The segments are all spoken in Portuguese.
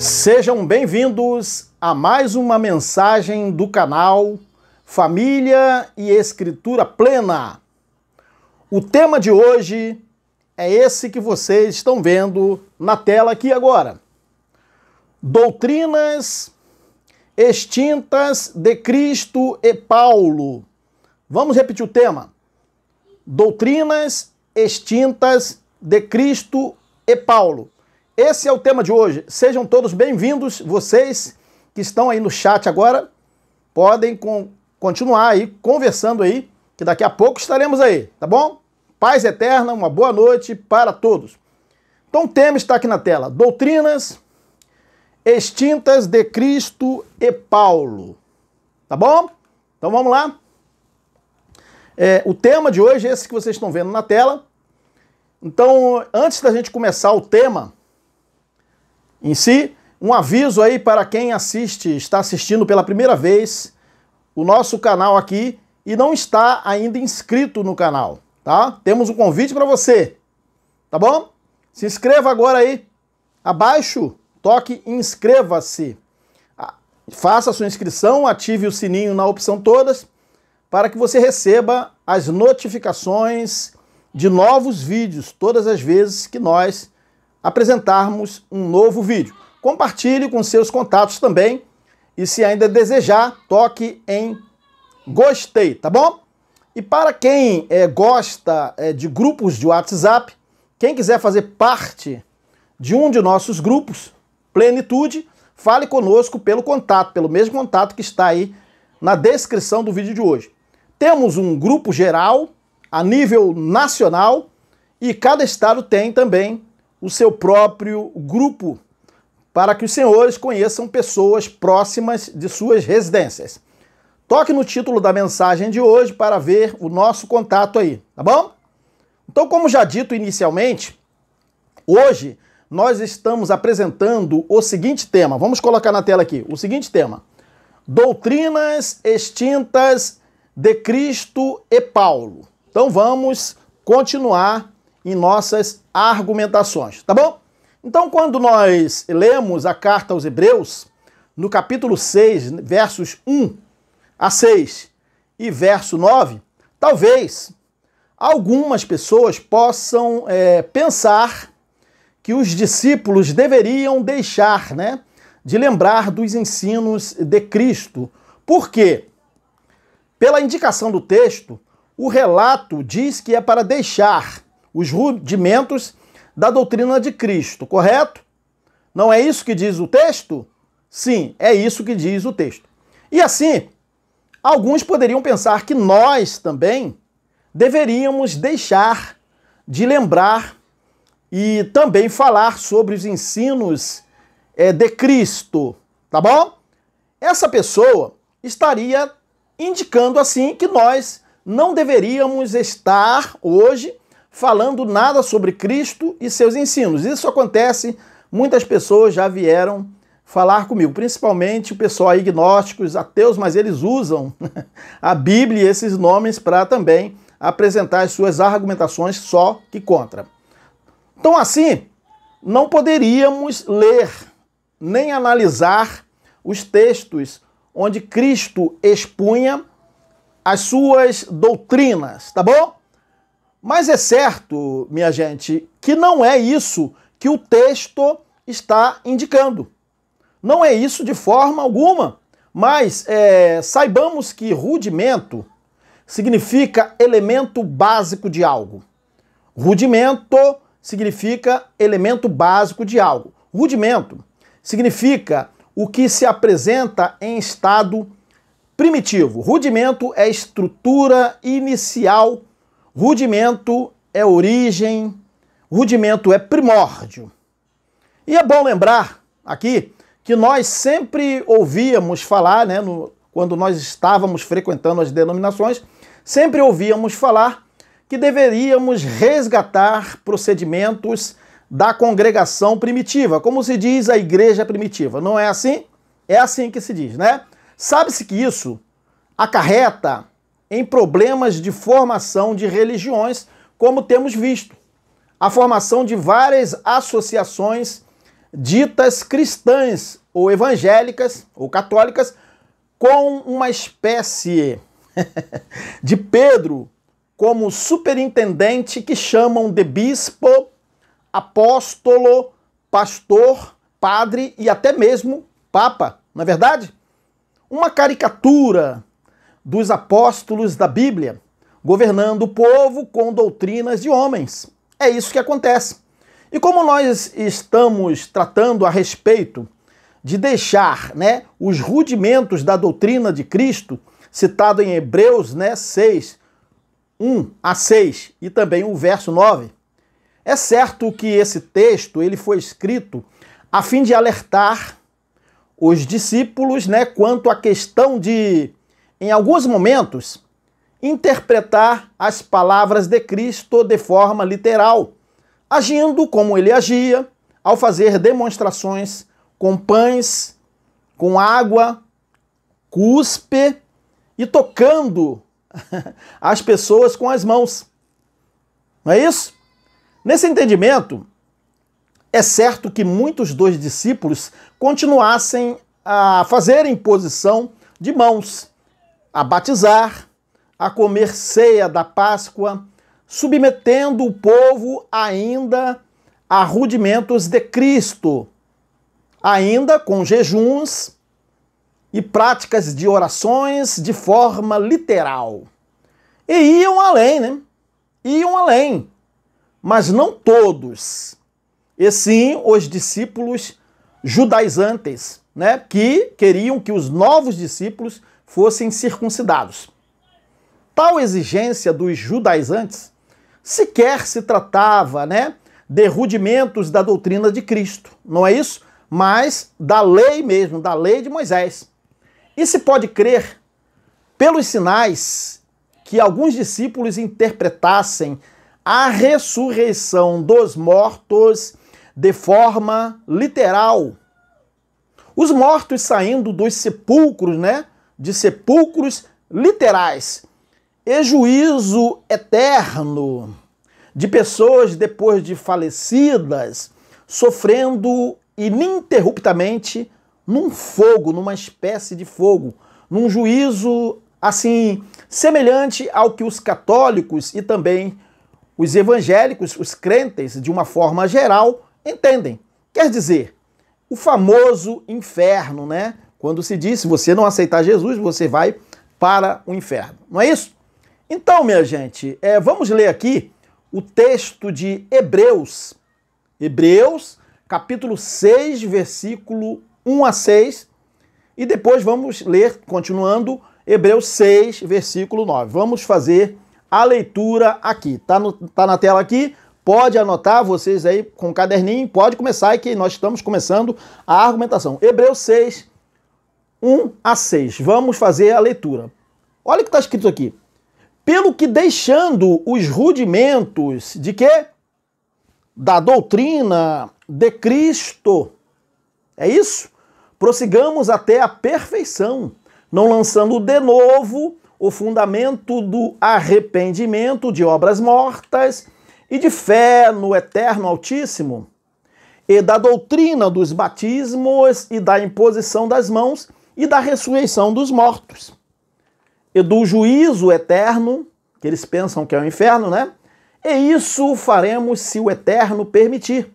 Sejam bem-vindos a mais uma mensagem do canal Família e Escritura Plena. O tema de hoje é esse que vocês estão vendo na tela aqui agora. Doutrinas extintas de Cristo e Paulo. Vamos repetir o tema. Doutrinas extintas de Cristo e Paulo. Esse é o tema de hoje. Sejam todos bem-vindos. Vocês que estão aí no chat agora podem continuar aí conversando aí, que daqui a pouco estaremos aí, tá bom? Paz eterna, uma boa noite para todos. Então o tema está aqui na tela. Doutrinas extintas de Cristo e Paulo. Tá bom? Então vamos lá. O tema de hoje é esse que vocês estão vendo na tela. Então, antes da gente começar o tema em si, um aviso aí para quem está assistindo pela primeira vez o nosso canal aqui e não está ainda inscrito no canal, tá? Temos um convite para você, tá bom? Se inscreva agora aí, abaixo, toque inscreva-se. Faça a sua inscrição, ative o sininho na opção todas, para que você receba as notificações de novos vídeos todas as vezes que nós apresentarmos um novo vídeo. Compartilhe com seus contatos também e, se ainda desejar, toque em gostei, tá bom? E para quem gosta de grupos de WhatsApp, quem quiser fazer parte de um de nossos grupos, Plenitude, fale conosco pelo mesmo contato que está aí na descrição do vídeo de hoje. Temos um grupo geral a nível nacional e cada estado tem também o seu próprio grupo para que os senhores conheçam pessoas próximas de suas residências. Toque no título da mensagem de hoje para ver o nosso contato aí, tá bom? Então, como já dito inicialmente, hoje nós estamos apresentando o seguinte tema. Vamos colocar na tela aqui o seguinte tema. Doutrinas extintas de Cristo e Paulo. Então vamos continuar em nossas argumentações, tá bom? Então, quando nós lemos a carta aos Hebreus, no capítulo 6, versos 1 a 6 e verso 9, talvez algumas pessoas possam pensar que os discípulos deveriam deixar, de lembrar dos ensinos de Cristo. Por quê? Pela indicação do texto, o relato diz que é para deixar os rudimentos da doutrina de Cristo, correto? Não é isso que diz o texto? Sim, é isso que diz o texto. E assim, alguns poderiam pensar que nós também deveríamos deixar de lembrar e também falar sobre os ensinos de Cristo, tá bom? Essa pessoa estaria indicando assim que nós não deveríamos estar hoje falando nada sobre Cristo e seus ensinos. Isso acontece, muitas pessoas já vieram falar comigo, principalmente o pessoal agnósticos, ateus, mas eles usam a Bíblia e esses nomes para também apresentar as suas argumentações só que contra. Então assim, não poderíamos ler nem analisar os textos onde Cristo expunha as suas doutrinas, tá bom? Mas é certo, minha gente, que não é isso que o texto está indicando. Não é isso de forma alguma, mas saibamos que rudimento significa elemento básico de algo. Rudimento significa elemento básico de algo. Rudimento significa o que se apresenta em estado primitivo. Rudimento é estrutura inicial, rudimento é origem, rudimento é primórdio. E é bom lembrar aqui que nós sempre ouvíamos falar, quando nós estávamos frequentando as denominações, sempre ouvíamos falar que deveríamos resgatar procedimentos da congregação primitiva, como se diz a igreja primitiva. Não é assim? É assim que se diz, né? Sabe-se que isso acarreta em problemas de formação de religiões, como temos visto. A formação de várias associações ditas cristãs ou evangélicas ou católicas com uma espécie de Pedro como superintendente que chamam de bispo, apóstolo, pastor, padre e até mesmo papa, não é verdade? Uma caricatura dos apóstolos da Bíblia, governando o povo com doutrinas de homens. É isso que acontece. E como nós estamos tratando a respeito de deixar, os rudimentos da doutrina de Cristo, citado em Hebreus 6, 1 a 6 e também o verso 9, é certo que esse texto ele foi escrito a fim de alertar os discípulos quanto à questão de, em alguns momentos, interpretar as palavras de Cristo de forma literal, agindo como ele agia ao fazer demonstrações com pães, com água, cuspe e tocando as pessoas com as mãos. Não é isso? Nesse entendimento, é certo que muitos dos discípulos continuassem a fazer imposição de mãos, a batizar, a comer ceia da Páscoa, submetendo o povo ainda a rudimentos de Cristo, ainda com jejuns e práticas de orações de forma literal. E iam além, Iam além, mas não todos. E sim os discípulos judaizantes, que queriam que os novos discípulos fossem circuncidados. Tal exigência dos judaizantes sequer se tratava, de rudimentos da doutrina de Cristo, não é isso? Mas da lei mesmo, da lei de Moisés. E se pode crer, pelos sinais, que alguns discípulos interpretassem a ressurreição dos mortos de forma literal. Os mortos saindo dos sepulcros, de sepulcros literais. E juízo eterno de pessoas depois de falecidas, sofrendo ininterruptamente num fogo, numa espécie de fogo, num juízo assim semelhante ao que os católicos e também os evangélicos, os crentes, de uma forma geral, entendem. Quer dizer, o famoso inferno, Quando se diz, se você não aceitar Jesus, você vai para o inferno. Não é isso? Então, minha gente, vamos ler aqui o texto de Hebreus. Hebreus, capítulo 6, versículo 1 a 6. E depois vamos ler, continuando, Hebreus 6, versículo 9. Vamos fazer a leitura aqui. Tá na tela aqui? Pode anotar, vocês aí com o caderninho, pode começar, que nós estamos começando a argumentação. Hebreus 6, 1 a 6. Vamos fazer a leitura. Olha o que está escrito aqui. Pelo que deixando os rudimentos de quê? Da doutrina de Cristo. É isso? Prossigamos até a perfeição, não lançando de novo o fundamento do arrependimento de obras mortas e de fé no Eterno Altíssimo, e da doutrina dos batismos e da imposição das mãos e da ressurreição dos mortos, e do juízo eterno, que eles pensam que é o inferno, E isso faremos se o Eterno permitir.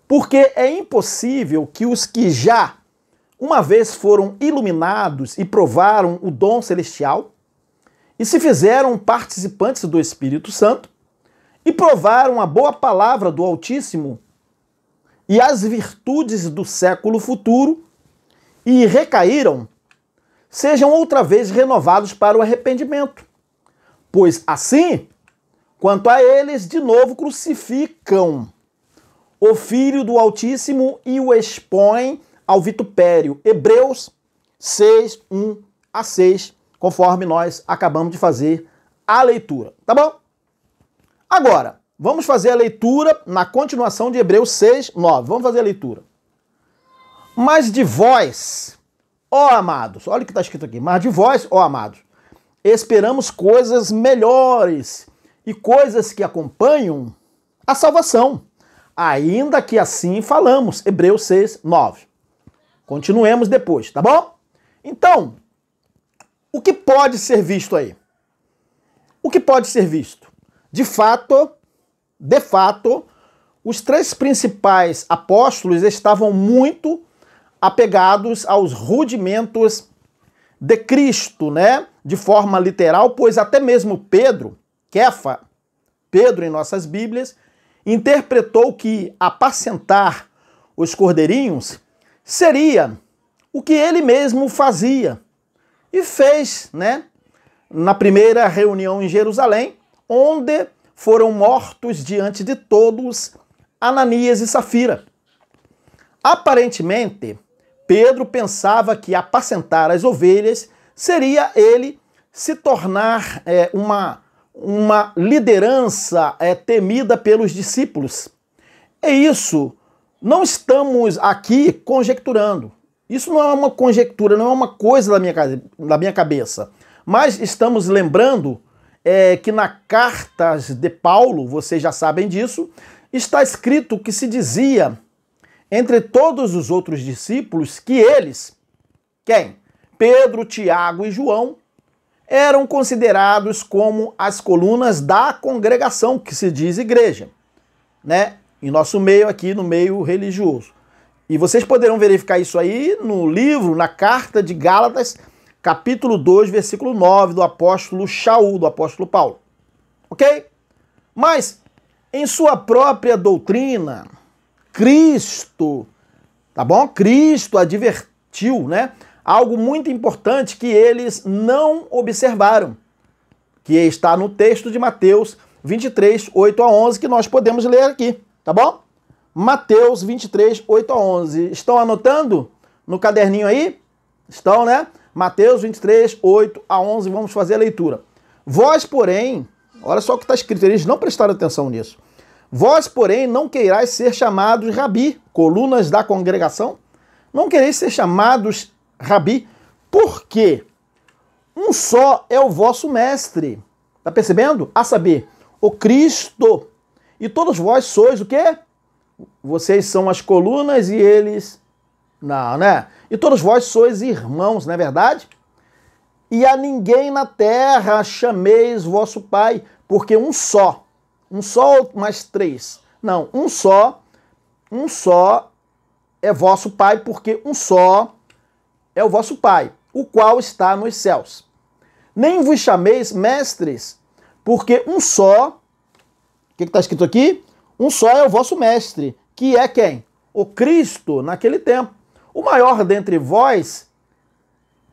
Porque é impossível que os que já uma vez foram iluminados e provaram o dom celestial, e se fizeram participantes do Espírito Santo, e provaram a boa palavra do Altíssimo e as virtudes do século futuro, e recaíram, sejam outra vez renovados para o arrependimento. Pois assim, quanto a eles, de novo crucificam o Filho do Altíssimo e o expõem ao vitupério. Hebreus 6, 1 a 6, conforme nós acabamos de fazer a leitura. Tá bom? Agora, vamos fazer a leitura na continuação de Hebreus 6, 9. Vamos fazer a leitura. Mas de vós, ó amados, olha o que está escrito aqui. Mas de vós, ó amados, esperamos coisas melhores e coisas que acompanham a salvação, ainda que assim falamos. Hebreus 6, 9. Continuemos depois, tá bom? Então, o que pode ser visto aí? O que pode ser visto? De fato, os três principais apóstolos estavam muito apegados aos rudimentos de Cristo, né? De forma literal, pois até mesmo Pedro, Kefa, Pedro em nossas Bíblias, interpretou que apacentar os cordeirinhos seria o que ele mesmo fazia e fez, né? Na primeira reunião em Jerusalém, onde foram mortos diante de todos Ananias e Safira. Aparentemente, Pedro pensava que apacentar as ovelhas seria ele se tornar uma liderança temida pelos discípulos. É isso. Não estamos aqui conjecturando. Isso não é uma conjectura, não é uma coisa da minha cabeça. Mas estamos lembrando que na cartas de Paulo, vocês já sabem disso, está escrito que se dizia entre todos os outros discípulos que eles, quem? Pedro, Tiago e João, eram considerados como as colunas da congregação, que se diz igreja, né? Em nosso meio aqui, no meio religioso. E vocês poderão verificar isso aí no livro, na carta de Gálatas, capítulo 2, versículo 9, do apóstolo Shaul, do apóstolo Paulo. Ok? Mas, em sua própria doutrina, Cristo, tá bom? Cristo advertiu, né? Algo muito importante que eles não observaram, que está no texto de Mateus 23, 8 a 11, que nós podemos ler aqui, tá bom? Mateus 23, 8 a 11. Estão anotando no caderninho aí? Estão, né? Mateus 23, 8 a 11, vamos fazer a leitura. Vós, porém, olha só o que está escrito, eles não prestaram atenção nisso. Vós, porém, não queirais ser chamados rabi, colunas da congregação. Não quereis ser chamados rabi, porque um só é o vosso mestre. Tá percebendo? A saber, o Cristo. E todos vós sois o quê? Vocês são as colunas e eles... Não, né? E todos vós sois irmãos, não é verdade? E a ninguém na terra chameis vosso Pai, porque um só mais três. Não, um só é vosso Pai, porque um só é o vosso Pai, o qual está nos céus. Nem vos chameis mestres, porque um só, o que está escrito aqui? Um só é o vosso mestre, que é quem? O Cristo, naquele tempo. O maior dentre vós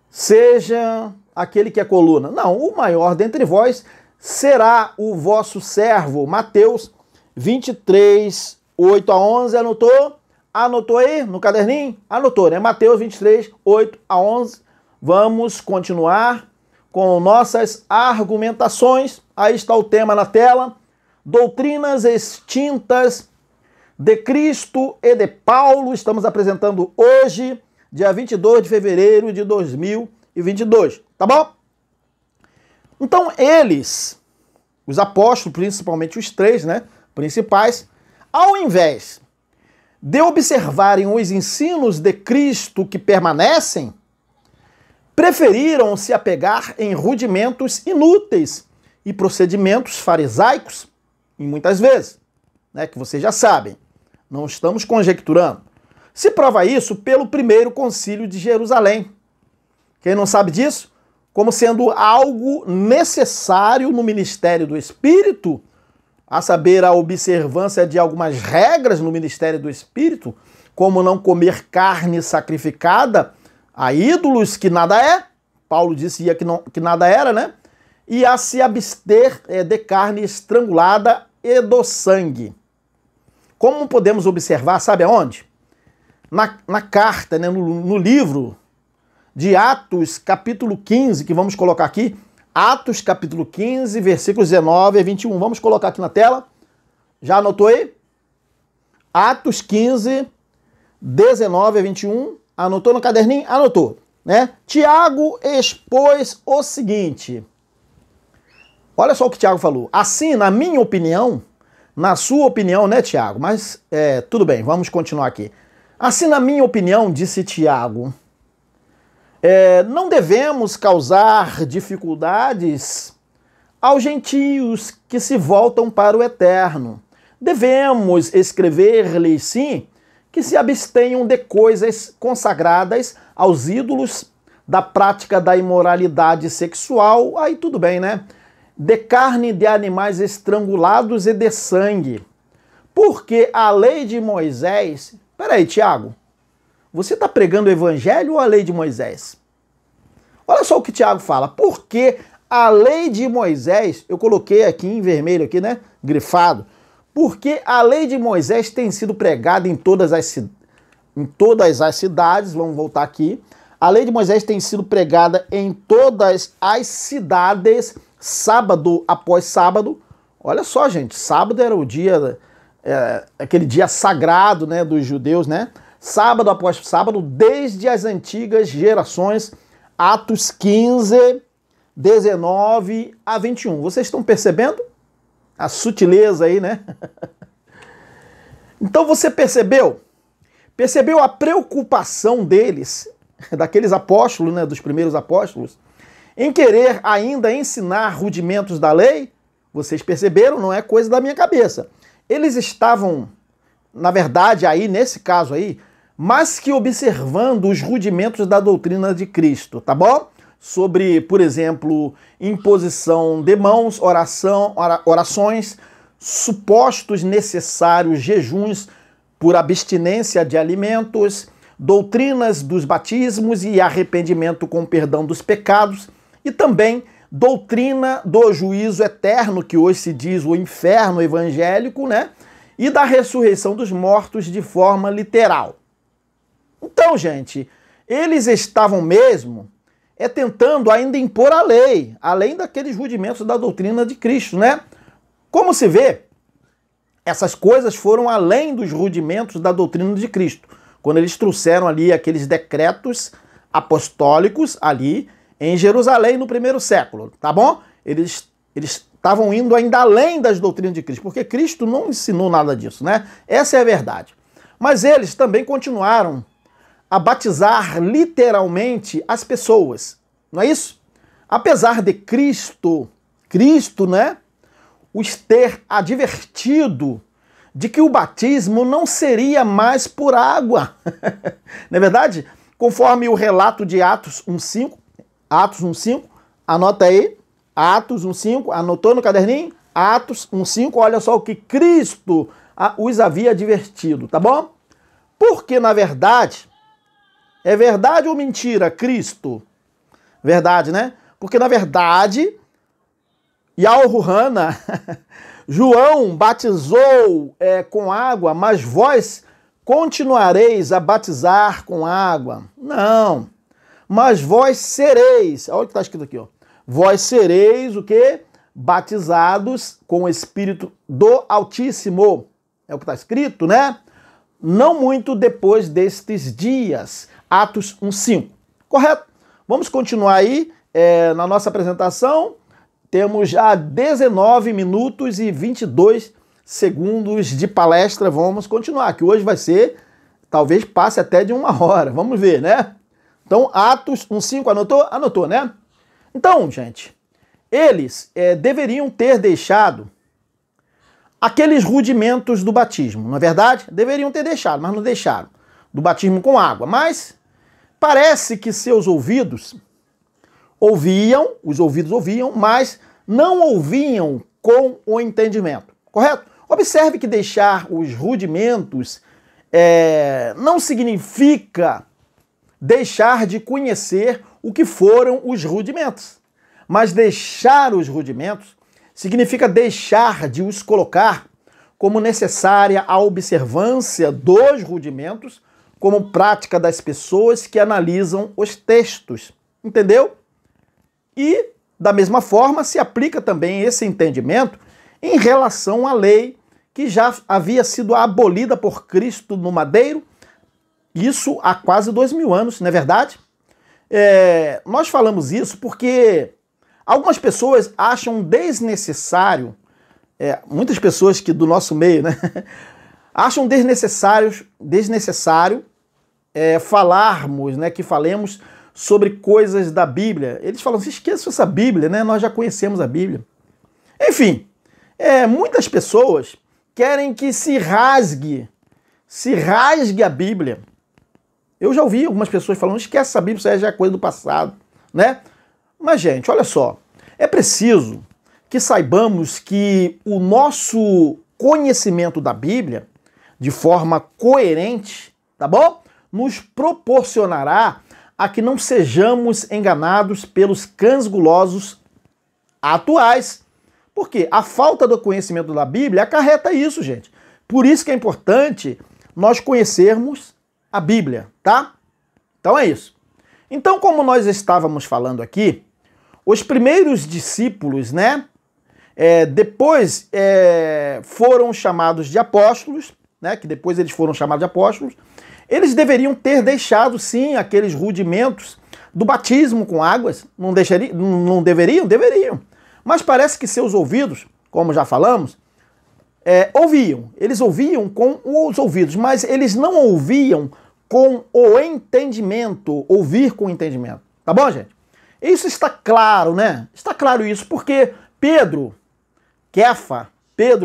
seja aquele que é coluna. Não, o maior dentre vós será o vosso servo. Mateus 23, 8 a 11, anotou? Anotou aí no caderninho? Anotou, né? Mateus 23, 8 a 11. Vamos continuar com nossas argumentações. Aí está o tema na tela. Doutrinas extintas de Cristo e de Paulo. Estamos apresentando hoje, dia 22 de fevereiro de 2022. Tá bom? Então eles, os apóstolos, principalmente os três, né, principais, ao invés de observarem os ensinos de Cristo que permanecem, preferiram se apegar em rudimentos inúteis e procedimentos farisaicos, e muitas vezes, né, que vocês já sabem, não estamos conjecturando. Se prova isso pelo primeiro concílio de Jerusalém. Quem não sabe disso? Como sendo algo necessário no ministério do Espírito, a saber, a observância de algumas regras no ministério do Espírito, como não comer carne sacrificada a ídolos, que nada é, Paulo disse que nada era, né? E a se abster de carne estrangulada e do sangue. Como podemos observar, sabe aonde? Na carta, né, no livro de Atos, capítulo 15, que vamos colocar aqui, Atos, capítulo 15, versículos 19 a 21. Vamos colocar aqui na tela. Já anotou aí? Atos 15, 19 a 21. Anotou no caderninho? Anotou, né? Tiago expôs o seguinte. Olha só o que Tiago falou. Assim, na minha opinião, Na sua opinião, né, Tiago? Mas tudo bem, vamos continuar aqui. Assim, na minha opinião, disse Tiago, não devemos causar dificuldades aos gentios que se voltam para o eterno. Devemos escrever-lhes, sim, que se abstenham de coisas consagradas aos ídolos, da prática da imoralidade sexual, aí tudo bem, né? De carne de animais estrangulados e de sangue. Porque a lei de Moisés... Peraí, Tiago, você está pregando o evangelho ou a lei de Moisés? Olha só o que Tiago fala. Porque a lei de Moisés, eu coloquei aqui em vermelho, aqui, né? Grifado. Porque a lei de Moisés tem sido pregada em todas as cidades, vamos voltar aqui. A lei de Moisés tem sido pregada em todas as cidades, sábado após sábado. Olha só, gente, sábado era o dia, aquele dia sagrado, né, dos judeus, né? Sábado após sábado, desde as antigas gerações, Atos 15, 19 a 21. Vocês estão percebendo a sutileza aí, né? Então você percebeu a preocupação deles, daqueles apóstolos, né, dos primeiros apóstolos, em querer ainda ensinar rudimentos da lei? Vocês perceberam, não é coisa da minha cabeça. Eles estavam, na verdade, aí, nesse caso aí, mais que observando os rudimentos da doutrina de Cristo, tá bom? Sobre, por exemplo, imposição de mãos, orações, supostos necessários jejuns por abstinência de alimentos, doutrinas dos batismos e arrependimento com perdão dos pecados, e também doutrina do juízo eterno, que hoje se diz o inferno evangélico, né? E da ressurreição dos mortos de forma literal. Então, gente, eles estavam mesmo tentando ainda impor a lei, além daqueles rudimentos da doutrina de Cristo, né? Como se vê, essas coisas foram além dos rudimentos da doutrina de Cristo, quando eles trouxeram ali aqueles decretos apostólicos ali em Jerusalém no primeiro século, tá bom? Eles estavam indo ainda além das doutrinas de Cristo, porque Cristo não ensinou nada disso, né? Essa é a verdade. Mas eles também continuaram a batizar literalmente as pessoas, não é isso? Apesar de Cristo, né, os ter advertido de que o batismo não seria mais por água. Não é verdade? Conforme o relato de Atos 1:5, anota aí, Atos 1:5, anotou no caderninho? Atos 1:5, olha só o que Cristo os havia advertido, tá bom? Porque, na verdade, é verdade ou mentira, Cristo? Verdade, né? Porque, na verdade, Yahuana, João batizou com água, mas vós continuareis a batizar com água. Não, mas vós sereis, olha o que está escrito aqui, ó. Vós sereis o quê? Batizados com o Espírito do Altíssimo. É o que está escrito, né? Não muito depois destes dias. Atos 1:5. Correto? Vamos continuar aí na nossa apresentação. Temos já 19 minutos e 22 segundos de palestra. Vamos continuar, que hoje vai ser, talvez passe até de 1 hora. Vamos ver, né? Então, Atos 1:5, anotou? Anotou, né? Então, gente, eles deveriam ter deixado aqueles rudimentos do batismo, não é verdade? Deveriam ter deixado, mas não deixaram. Do batismo com água. Mas parece que seus ouvidos ouviam, mas não ouviam com o entendimento. Correto? Observe que deixar os rudimentos não significa deixar de conhecer o que foram os rudimentos. Mas deixar os rudimentos significa deixar de os colocar como necessária a observância dos rudimentos, como prática das pessoas que analisam os textos. Entendeu? E, da mesma forma, se aplica também esse entendimento em relação à lei que já havia sido abolida por Cristo no madeiro, isso há quase 2000 anos, não é verdade? Nós falamos isso porque algumas pessoas acham desnecessário muitas pessoas que do nosso meio, né, acham desnecessário falarmos, né, que falemos sobre coisas da Bíblia. Eles falam assim, esqueça essa Bíblia, né, nós já conhecemos a Bíblia. Enfim, muitas pessoas querem que se rasgue a Bíblia. Eu já ouvi algumas pessoas falando, esquece essa Bíblia, isso aí já é coisa do passado, né? Mas, gente, olha só, é preciso que saibamos que o nosso conhecimento da Bíblia, de forma coerente, tá bom? Nos proporcionará a que não sejamos enganados pelos cães gulosos atuais. Porque a falta do conhecimento da Bíblia acarreta isso, gente. Por isso que é importante nós conhecermos a Bíblia, tá? Então é isso. Então, como nós estávamos falando aqui, os primeiros discípulos, né, depois foram chamados de apóstolos, né, que depois eles foram chamados de apóstolos, eles deveriam ter deixado, sim, aqueles rudimentos do batismo com águas. Não deveriam? Deveriam. Mas parece que seus ouvidos, como já falamos, ouviam. Eles ouviam com os ouvidos, mas eles não ouviam com o entendimento, ouvir com o entendimento. Tá bom, gente? Isso está claro, né? Está claro isso, porque Pedro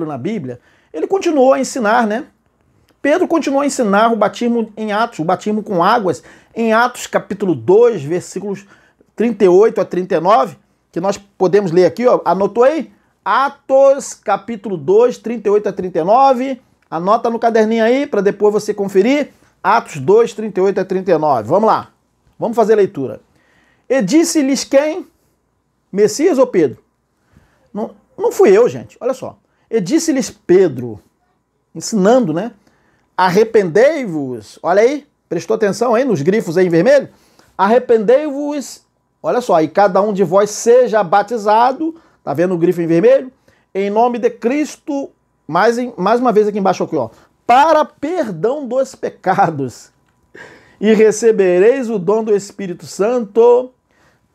na Bíblia, ele continuou a ensinar, né? Pedro continuou a ensinar o batismo em Atos, o batismo com águas, em Atos capítulo 2, versículos 38 a 39, que nós podemos ler aqui, ó. Anotou aí? Atos capítulo 2, 38 a 39. Anota no caderninho aí para depois você conferir. Atos 2, 38 a 39. Vamos lá. Vamos fazer a leitura. E disse-lhes quem? Messias ou Pedro? Não fui eu, gente. Olha só. E disse-lhes Pedro, ensinando, né? Arrependei-vos. Olha aí. Prestou atenção aí nos grifos aí em vermelho? Arrependei-vos. Olha só. E cada um de vós seja batizado. Tá vendo o grifo em vermelho? Em nome de Cristo. Mais uma vez aqui embaixo, aqui, ó. Para perdão dos pecados. E recebereis o dom do Espírito Santo,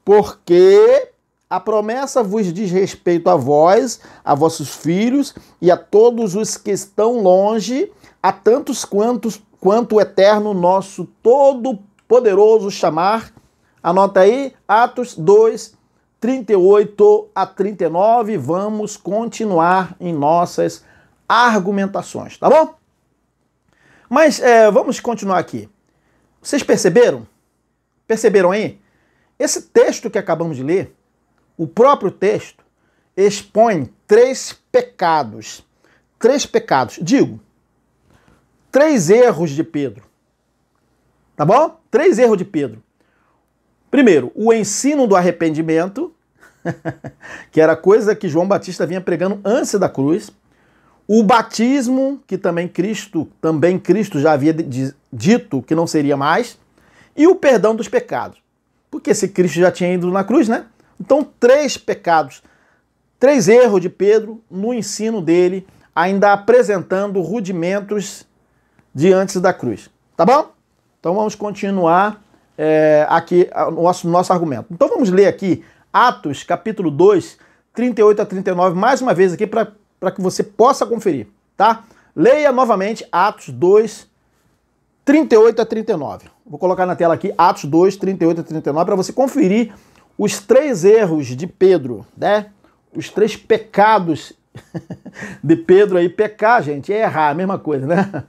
porque a promessa vos diz respeito a vós, a vossos filhos e a todos os que estão longe, a tantos quanto o eterno nosso todo-poderoso chamar. Anota aí, Atos 2, 38 a 39. Vamos continuar em nossas argumentações, tá bom? Mas vamos continuar aqui. Vocês perceberam? Perceberam aí? Esse texto que acabamos de ler, o próprio texto, expõe três pecados. Digo, 3 erros de Pedro. Tá bom? 3 erros de Pedro. Primeiro, o ensino do arrependimento, que era coisa que João Batista vinha pregando antes da cruz. O batismo, que também Cristo já havia dito que não seria mais. E o perdão dos pecados. Porque se Cristo já tinha ido na cruz, né? Então, 3 pecados, 3 erros de Pedro no ensino dele, ainda apresentando rudimentos de antes da cruz. Tá bom? Então vamos continuar aqui o nosso argumento. Então vamos ler aqui Atos capítulo 2, 38 a 39, mais uma vez aqui para que você possa conferir, tá? Leia novamente Atos 2, 38 a 39. Vou colocar na tela aqui Atos 2, 38 a 39 para você conferir os 3 erros de Pedro, né? Os 3 pecados de Pedro aí. Pecar, gente, é errar, a mesma coisa, né?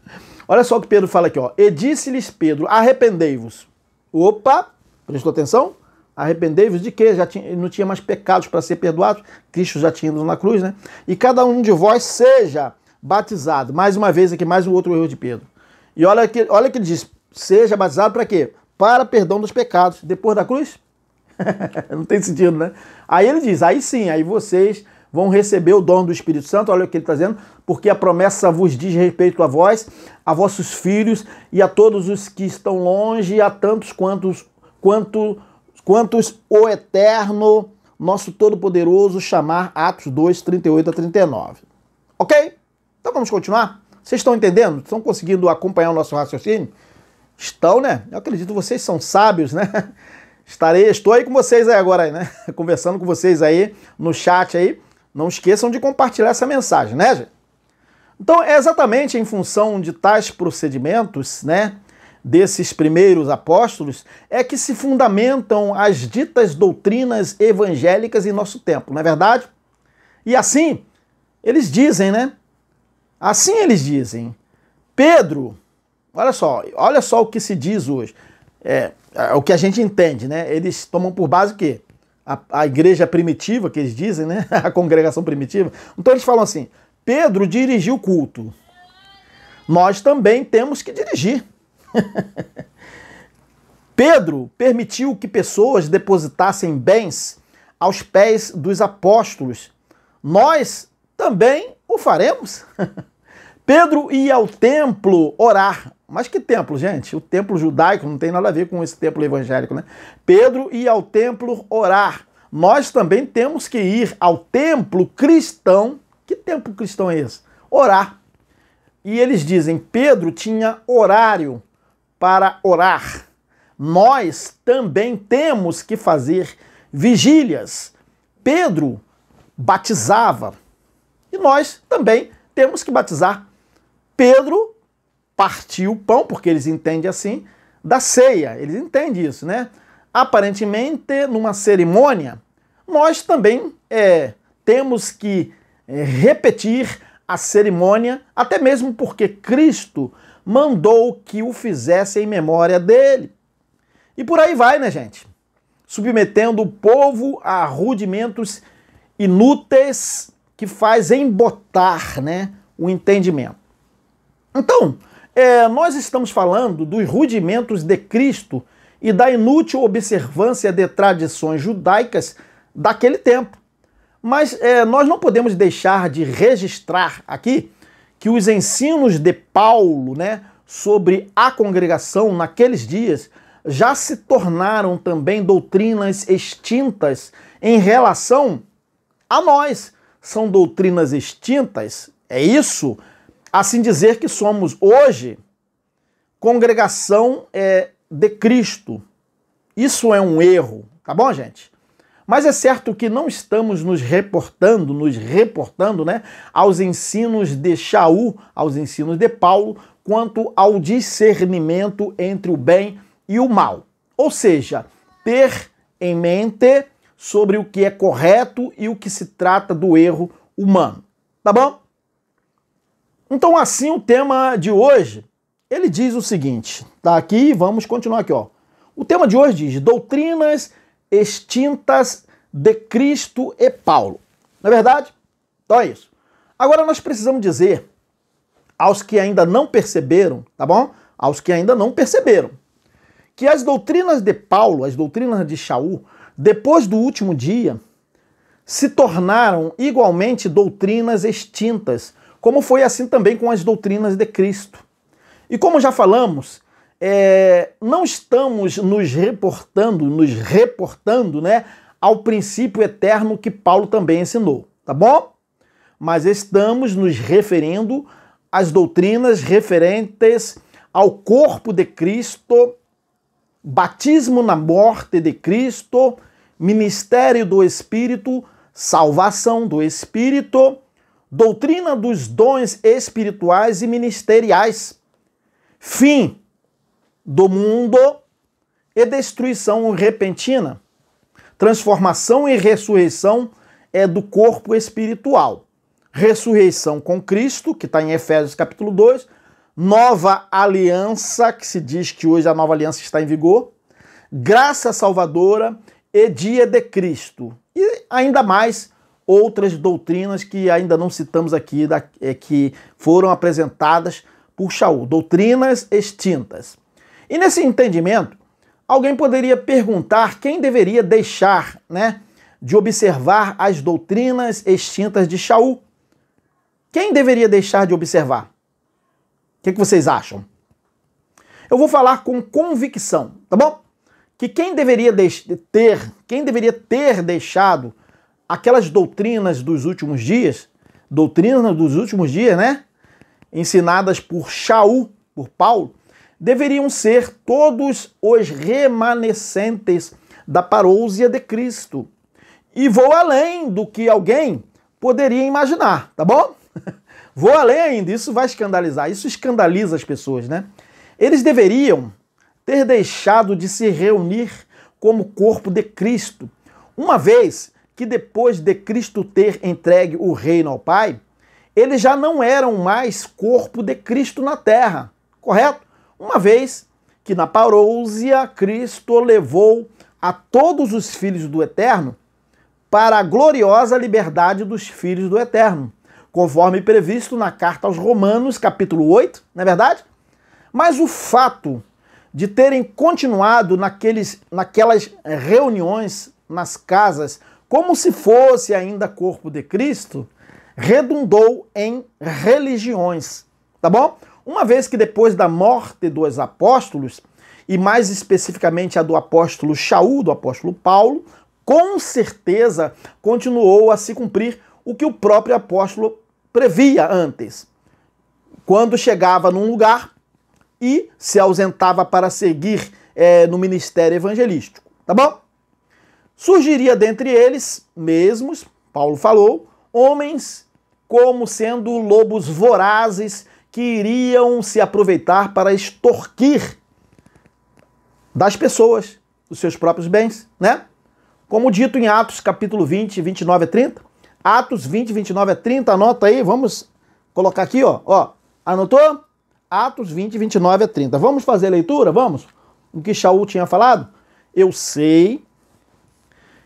Olha só o que Pedro fala aqui, ó. E disse-lhes Pedro, arrependei-vos. Opa, prestou atenção? Arrependei-vos de quê? Não tinha mais pecados para ser perdoados. Cristo já tinha ido na cruz, né? E cada um de vós seja batizado. Mais uma vez aqui, mais um outro erro de Pedro. E olha que ele diz, seja batizado para quê? Para perdão dos pecados. Depois da cruz? Não tem sentido, né? Aí ele diz, aí sim, aí vocês vão receber o dom do Espírito Santo. Olha o que ele está dizendo. Porque a promessa vos diz respeito a vós, a vossos filhos e a todos os que estão longe, e a tantos quantos o Eterno, nosso Todo-Poderoso, chamar. Atos 2, 38 a 39. Ok? Então vamos continuar? Vocês estão entendendo? Estão conseguindo acompanhar o nosso raciocínio? Estão, né? Eu acredito que vocês são sábios, né? Estou aí com vocês aí agora, né? Conversando com vocês aí no chat aí, Não esqueçam de compartilhar essa mensagem, né, gente? Então, é exatamente em função de tais procedimentos, né, desses primeiros apóstolos, é que se fundamentam as ditas doutrinas evangélicas em nosso tempo, não é verdade? E assim, eles dizem, né? Assim eles dizem. Pedro, olha só o que se diz hoje. É o que a gente entende, né? Eles tomam por base o quê? A igreja primitiva, que eles dizem, né? A congregação primitiva. Então eles falam assim, Pedro dirigiu o culto. Nós também temos que dirigir. Pedro permitiu que pessoas depositassem bens aos pés dos apóstolos. Nós também o faremos. Pedro ia ao templo orar. Mas que templo, gente? O templo judaico não tem nada a ver com esse templo evangélico, né? Pedro ia ao templo orar. Nós também temos que ir ao templo cristão. Que templo cristão é esse? Orar. E eles dizem, Pedro tinha horário para orar. Nós também temos que fazer vigílias. Pedro batizava. E nós também temos que batizar. Pedro partiu o pão, porque eles entendem assim, da ceia. Eles entendem isso, né? Aparentemente, numa cerimônia, nós também temos que repetir a cerimônia, até mesmo porque Cristo mandou que o fizesse em memória dele. E por aí vai, né, gente? Submetendo o povo a rudimentos inúteis que faz embotar, né, o entendimento. Então, nós estamos falando dos rudimentos de Cristo e da inútil observância de tradições judaicas daquele tempo. Mas nós não podemos deixar de registrar aqui que os ensinos de Paulo, né, sobre a congregação naqueles dias já se tornaram também doutrinas extintas em relação a nós. São doutrinas extintas, é isso? Assim dizer que somos hoje congregação de Cristo. Isso é um erro, tá bom, gente? Mas é certo que não estamos nos reportando, né, aos ensinos de Shaul, aos ensinos de Paulo, quanto ao discernimento entre o bem e o mal. Ou seja, ter em mente sobre o que é correto e o que se trata do erro humano. Tá bom? Então, assim, o tema de hoje, ele diz o seguinte, tá aqui, vamos continuar aqui, ó. O tema de hoje diz doutrinas extintas de Cristo e Paulo. Não é verdade? Então é isso. Agora nós precisamos dizer aos que ainda não perceberam, tá bom? Aos que ainda não perceberam, que as doutrinas de Paulo, as doutrinas de Shaul, depois do último dia, se tornaram igualmente doutrinas extintas, como foi assim também com as doutrinas de Cristo. E como já falamos, não estamos nos reportando, né, ao princípio eterno que Paulo também ensinou, tá bom? Mas estamos nos referindo às doutrinas referentes ao corpo de Cristo, batismo na morte de Cristo, ministério do Espírito, salvação do Espírito, doutrina dos dons espirituais e ministeriais, fim do mundo e destruição repentina, transformação e ressurreição do corpo espiritual, ressurreição com Cristo, que está em Efésios capítulo 2, nova aliança, que se diz que hoje a nova aliança está em vigor, graça salvadora e dia de Cristo. E ainda mais outras doutrinas que ainda não citamos aqui, que foram apresentadas por Shaul, doutrinas extintas. E nesse entendimento, alguém poderia perguntar quem deveria deixar, né, de observar as doutrinas extintas de Shaul. Quem deveria deixar de observar? O que vocês acham? Eu vou falar com convicção, tá bom? Que quem deveria ter deixado aquelas doutrinas dos últimos dias, né? Ensinadas por Shaul, por Paulo, deveriam ser todos os remanescentes da parousia de Cristo. E vou além do que alguém poderia imaginar, tá bom? Vou além ainda, isso vai escandalizar, isso escandaliza as pessoas, né? Eles deveriam ter deixado de se reunir como corpo de Cristo, uma vez que depois de Cristo ter entregue o reino ao Pai, eles já não eram mais corpo de Cristo na terra, correto? Uma vez que na parousia Cristo levou a todos os filhos do Eterno para a gloriosa liberdade dos filhos do Eterno, conforme previsto na carta aos Romanos, capítulo 8, não é verdade? Mas o fato de terem continuado naquelas reuniões nas casas, como se fosse ainda corpo de Cristo, redundou em religiões, tá bom? Uma vez que depois da morte dos apóstolos, e mais especificamente a do apóstolo Shaul, do apóstolo Paulo, com certeza continuou a se cumprir o que o próprio apóstolo previa antes. Quando chegava num lugar e se ausentava para seguir no ministério evangelístico, tá bom? Surgiria dentre eles mesmos, Paulo falou, homens como sendo lobos vorazes que iriam se aproveitar para extorquir das pessoas os seus próprios bens, né? Como dito em Atos capítulo 20, 29 a 30, Atos 20, 29 a 30, anota aí, vamos colocar aqui, ó, anotou? Atos 20, 29 a 30. Vamos fazer a leitura? Vamos? O que Shaul tinha falado? Eu sei,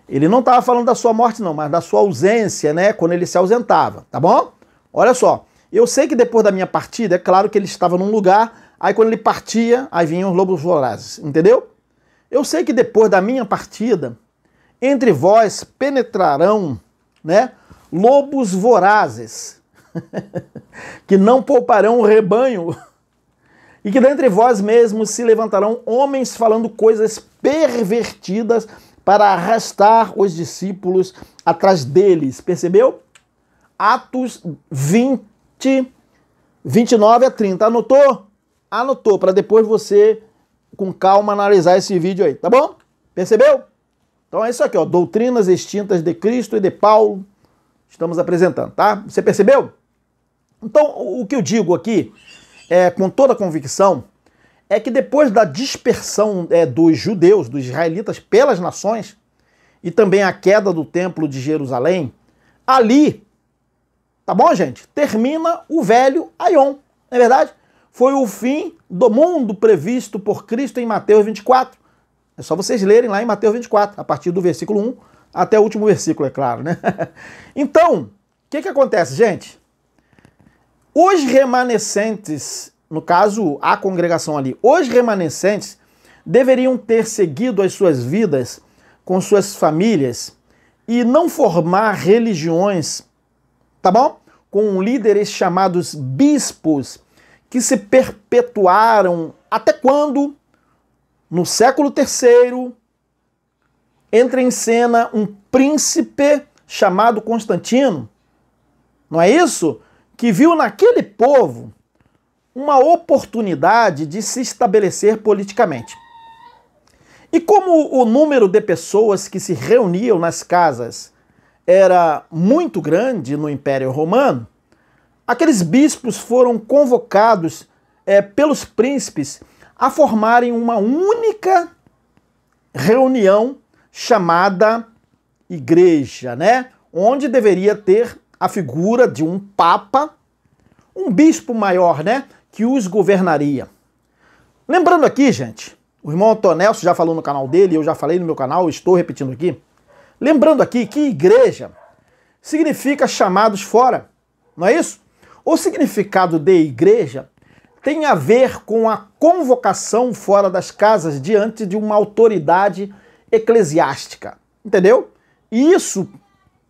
ele não estava falando da sua morte não, mas da sua ausência, né, quando ele se ausentava, tá bom? Olha só, eu sei que depois da minha partida, é claro que ele estava num lugar, aí quando ele partia, aí vinham os lobos vorazes, entendeu? Eu sei que depois da minha partida, entre vós penetrarão, né, lobos vorazes, que não pouparão o rebanho, e que dentre vós mesmos se levantarão homens falando coisas pervertidas para arrastar os discípulos atrás deles. Percebeu? Atos 20, 29 a 30. Anotou? Anotou, para depois você, com calma, analisar esse vídeo aí, tá bom? Percebeu? Então é isso aqui, ó, doutrinas extintas de Cristo e de Paulo, estamos apresentando, tá? Você percebeu? Então, o que eu digo aqui, com toda a convicção, é que depois da dispersão dos judeus, dos israelitas pelas nações, e também a queda do templo de Jerusalém, ali, tá bom, gente? Termina o velho Aion, não é verdade? Foi o fim do mundo previsto por Cristo em Mateus 24. É só vocês lerem lá em Mateus 24, a partir do versículo 1 até o último versículo, é claro, né? Então, o que acontece, gente? Os remanescentes, no caso, a congregação ali, os remanescentes deveriam ter seguido as suas vidas com suas famílias e não formar religiões, tá bom? Com líderes chamados bispos, que se perpetuaram até quando, no século III, entra em cena um príncipe chamado Constantino, não é isso? Que viu naquele povo uma oportunidade de se estabelecer politicamente. E como o número de pessoas que se reuniam nas casas era muito grande no Império Romano, aqueles bispos foram convocados pelos príncipes a formarem uma única reunião chamada igreja, né? Onde deveria ter a figura de um papa, um bispo maior, né? Que os governaria. Lembrando aqui, gente, o irmão Antonelso já falou no canal dele, eu já falei no meu canal, estou repetindo aqui. Lembrando aqui que igreja significa chamados fora, não é isso? O significado de igreja tem a ver com a convocação fora das casas diante de uma autoridade eclesiástica, entendeu? E isso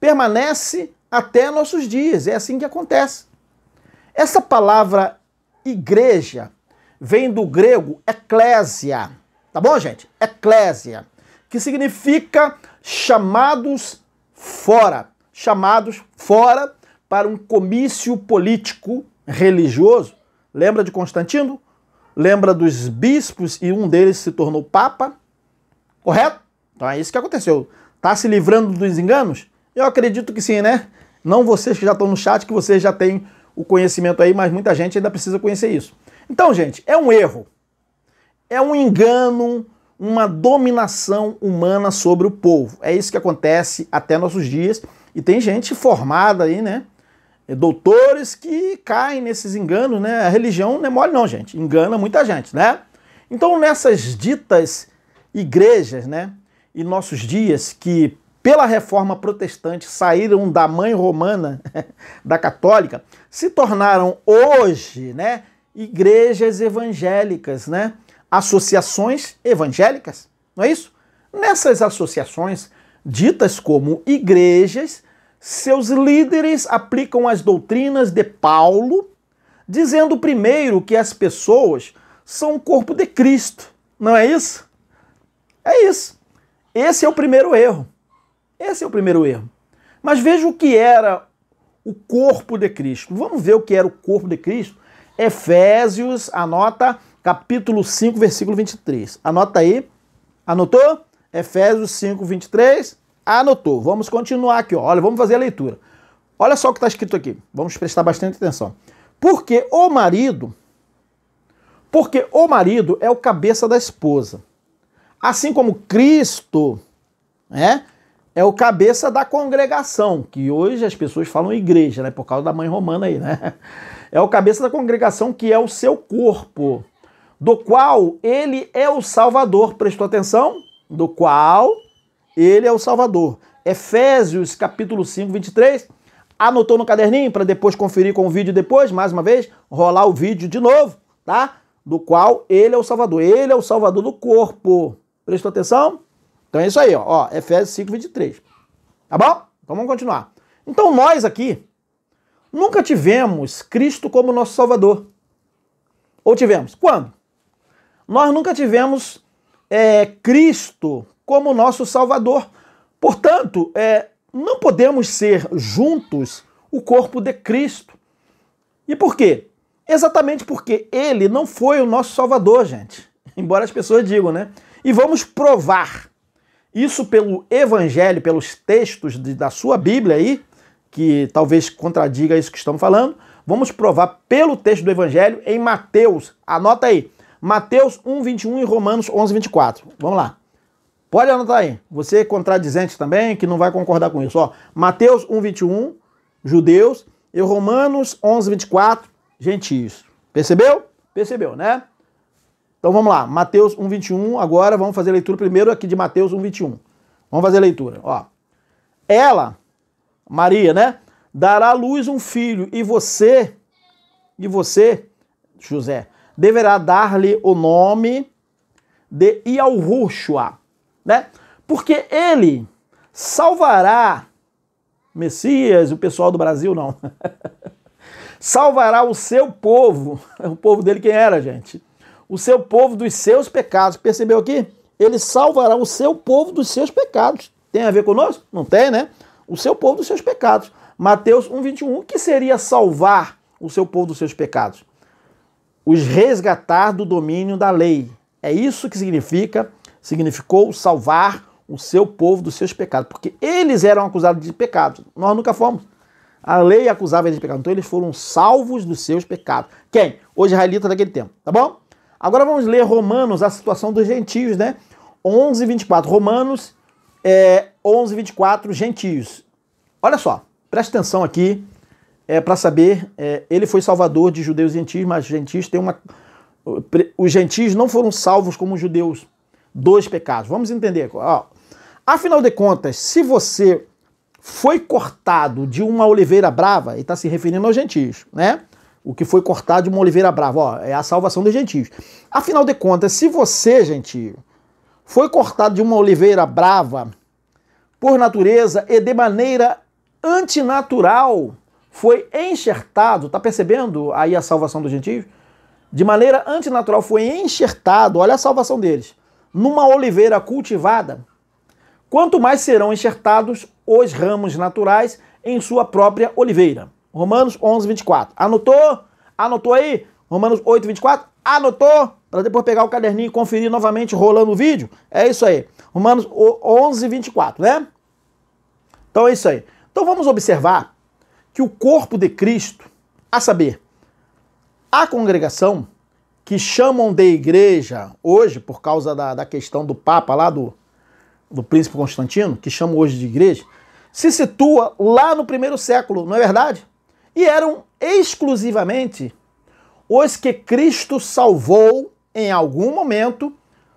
permanece até nossos dias, é assim que acontece. Essa palavra igreja vem do grego eclésia, tá bom, gente? Eclésia, que significa chamados fora para um comício político religioso. Lembra de Constantino? Lembra dos bispos e um deles se tornou papa? Correto? Então é isso que aconteceu. Tá se livrando dos enganos? Eu acredito que sim, né? Não vocês que já estão no chat, que vocês já têm o conhecimento aí, mas muita gente ainda precisa conhecer isso. Então, gente, é um erro, é um engano, uma dominação humana sobre o povo. É isso que acontece até nossos dias. E tem gente formada aí, né? Doutores que caem nesses enganos, né? A religião não é mole não, gente. Engana muita gente, né? Então, nessas ditas igrejas, né? E nossos dias que pela reforma protestante saíram da mãe romana, da católica, se tornaram hoje, né, igrejas evangélicas, né, associações evangélicas, não é isso? Nessas associações, ditas como igrejas, seus líderes aplicam as doutrinas de Paulo, dizendo primeiro que as pessoas são o corpo de Cristo, não é isso? É isso. Esse é o primeiro erro. Esse é o primeiro erro. Mas veja o que era o corpo de Cristo. Vamos ver o que era o corpo de Cristo? Efésios, anota, capítulo 5, versículo 23. Anota aí. Anotou? Efésios 5, 23. Anotou. Vamos continuar aqui, ó. Olha, vamos fazer a leitura. Olha só o que está escrito aqui. Vamos prestar bastante atenção. Porque o marido é o cabeça da esposa. Assim como Cristo, né, é o cabeça da congregação, que hoje as pessoas falam igreja, né, por causa da mãe romana aí, né? É o cabeça da congregação, que é o seu corpo, do qual ele é o Salvador. Prestou atenção? Do qual ele é o Salvador. Efésios, capítulo 5, 23. Anotou no caderninho para depois conferir com o vídeo depois, mais uma vez, rolar o vídeo de novo, tá? Do qual ele é o Salvador. Ele é o Salvador do corpo. Prestou atenção? Então é isso aí, ó, Efésios 5, 23. Tá bom? Então vamos continuar. Então nós aqui nunca tivemos Cristo como nosso Salvador. Ou tivemos? Quando? Nós nunca tivemos Cristo como nosso Salvador. Portanto, não podemos ser juntos o corpo de Cristo. E por quê? Exatamente porque ele não foi o nosso Salvador, gente. Embora as pessoas digam, né? E vamos provar isso pelo Evangelho, pelos textos da sua Bíblia aí, que talvez contradiga isso que estamos falando. Vamos provar pelo texto do Evangelho em Mateus. Anota aí. Mateus 1, 21 e Romanos 11, 24. Vamos lá. Pode anotar aí. Você contradizente também, que não vai concordar com isso. Ó, Mateus 1, 21, judeus, e Romanos 11, 24, gentios. Percebeu? Percebeu, né? Então vamos lá, Mateus 1, 21, agora vamos fazer a leitura primeiro aqui de Mateus 1, 21. Vamos fazer a leitura, ó. Ela, Maria, né, dará à luz um filho, e você, José, deverá dar-lhe o nome de Yahushua, né? Porque ele salvará, Messias, o pessoal do Brasil não, salvará o seu povo, o povo dele quem era, gente? O seu povo dos seus pecados. Percebeu aqui? Ele salvará o seu povo dos seus pecados. Tem a ver conosco? Não tem, né? O seu povo dos seus pecados. Mateus 1, 21. O que seria salvar o seu povo dos seus pecados? Os resgatar do domínio da lei. É isso que significou salvar o seu povo dos seus pecados. Porque eles eram acusados de pecados. Nós nunca fomos. A lei acusava eles de pecado. Então eles foram salvos dos seus pecados. Quem? Os israelitas daquele tempo. Tá bom? Agora vamos ler Romanos, a situação dos gentios, né? 11, 24. Romanos 11, 24, gentios. Olha só, presta atenção aqui para saber, ele foi salvador de judeus e gentios, mas gentios tem uma... Os gentios não foram salvos como os judeus dos pecados. Vamos entender. Ó. Afinal de contas, se você foi cortado de uma oliveira brava, e está se referindo aos gentios, né? O que foi cortado de uma oliveira brava, ó, é a salvação dos gentios. Afinal de contas, se você, gentio, foi cortado de uma oliveira brava, por natureza e de maneira antinatural, foi enxertado, tá percebendo aí a salvação dos gentios? De maneira antinatural foi enxertado, olha a salvação deles, numa oliveira cultivada, quanto mais serão enxertados os ramos naturais em sua própria oliveira. Romanos 11, 24. Anotou? Anotou aí? Romanos 8, 24? Anotou? Para depois pegar o caderninho e conferir novamente rolando o vídeo? É isso aí. Romanos 11, 24, né? Então é isso aí. Então vamos observar que o corpo de Cristo, a saber, a congregação, que chamam de igreja hoje, por causa da questão do Papa lá, do príncipe Constantino, que chamam hoje de igreja, se situa lá no primeiro século, não é verdade? E eram exclusivamente os que Cristo salvou em algum momento,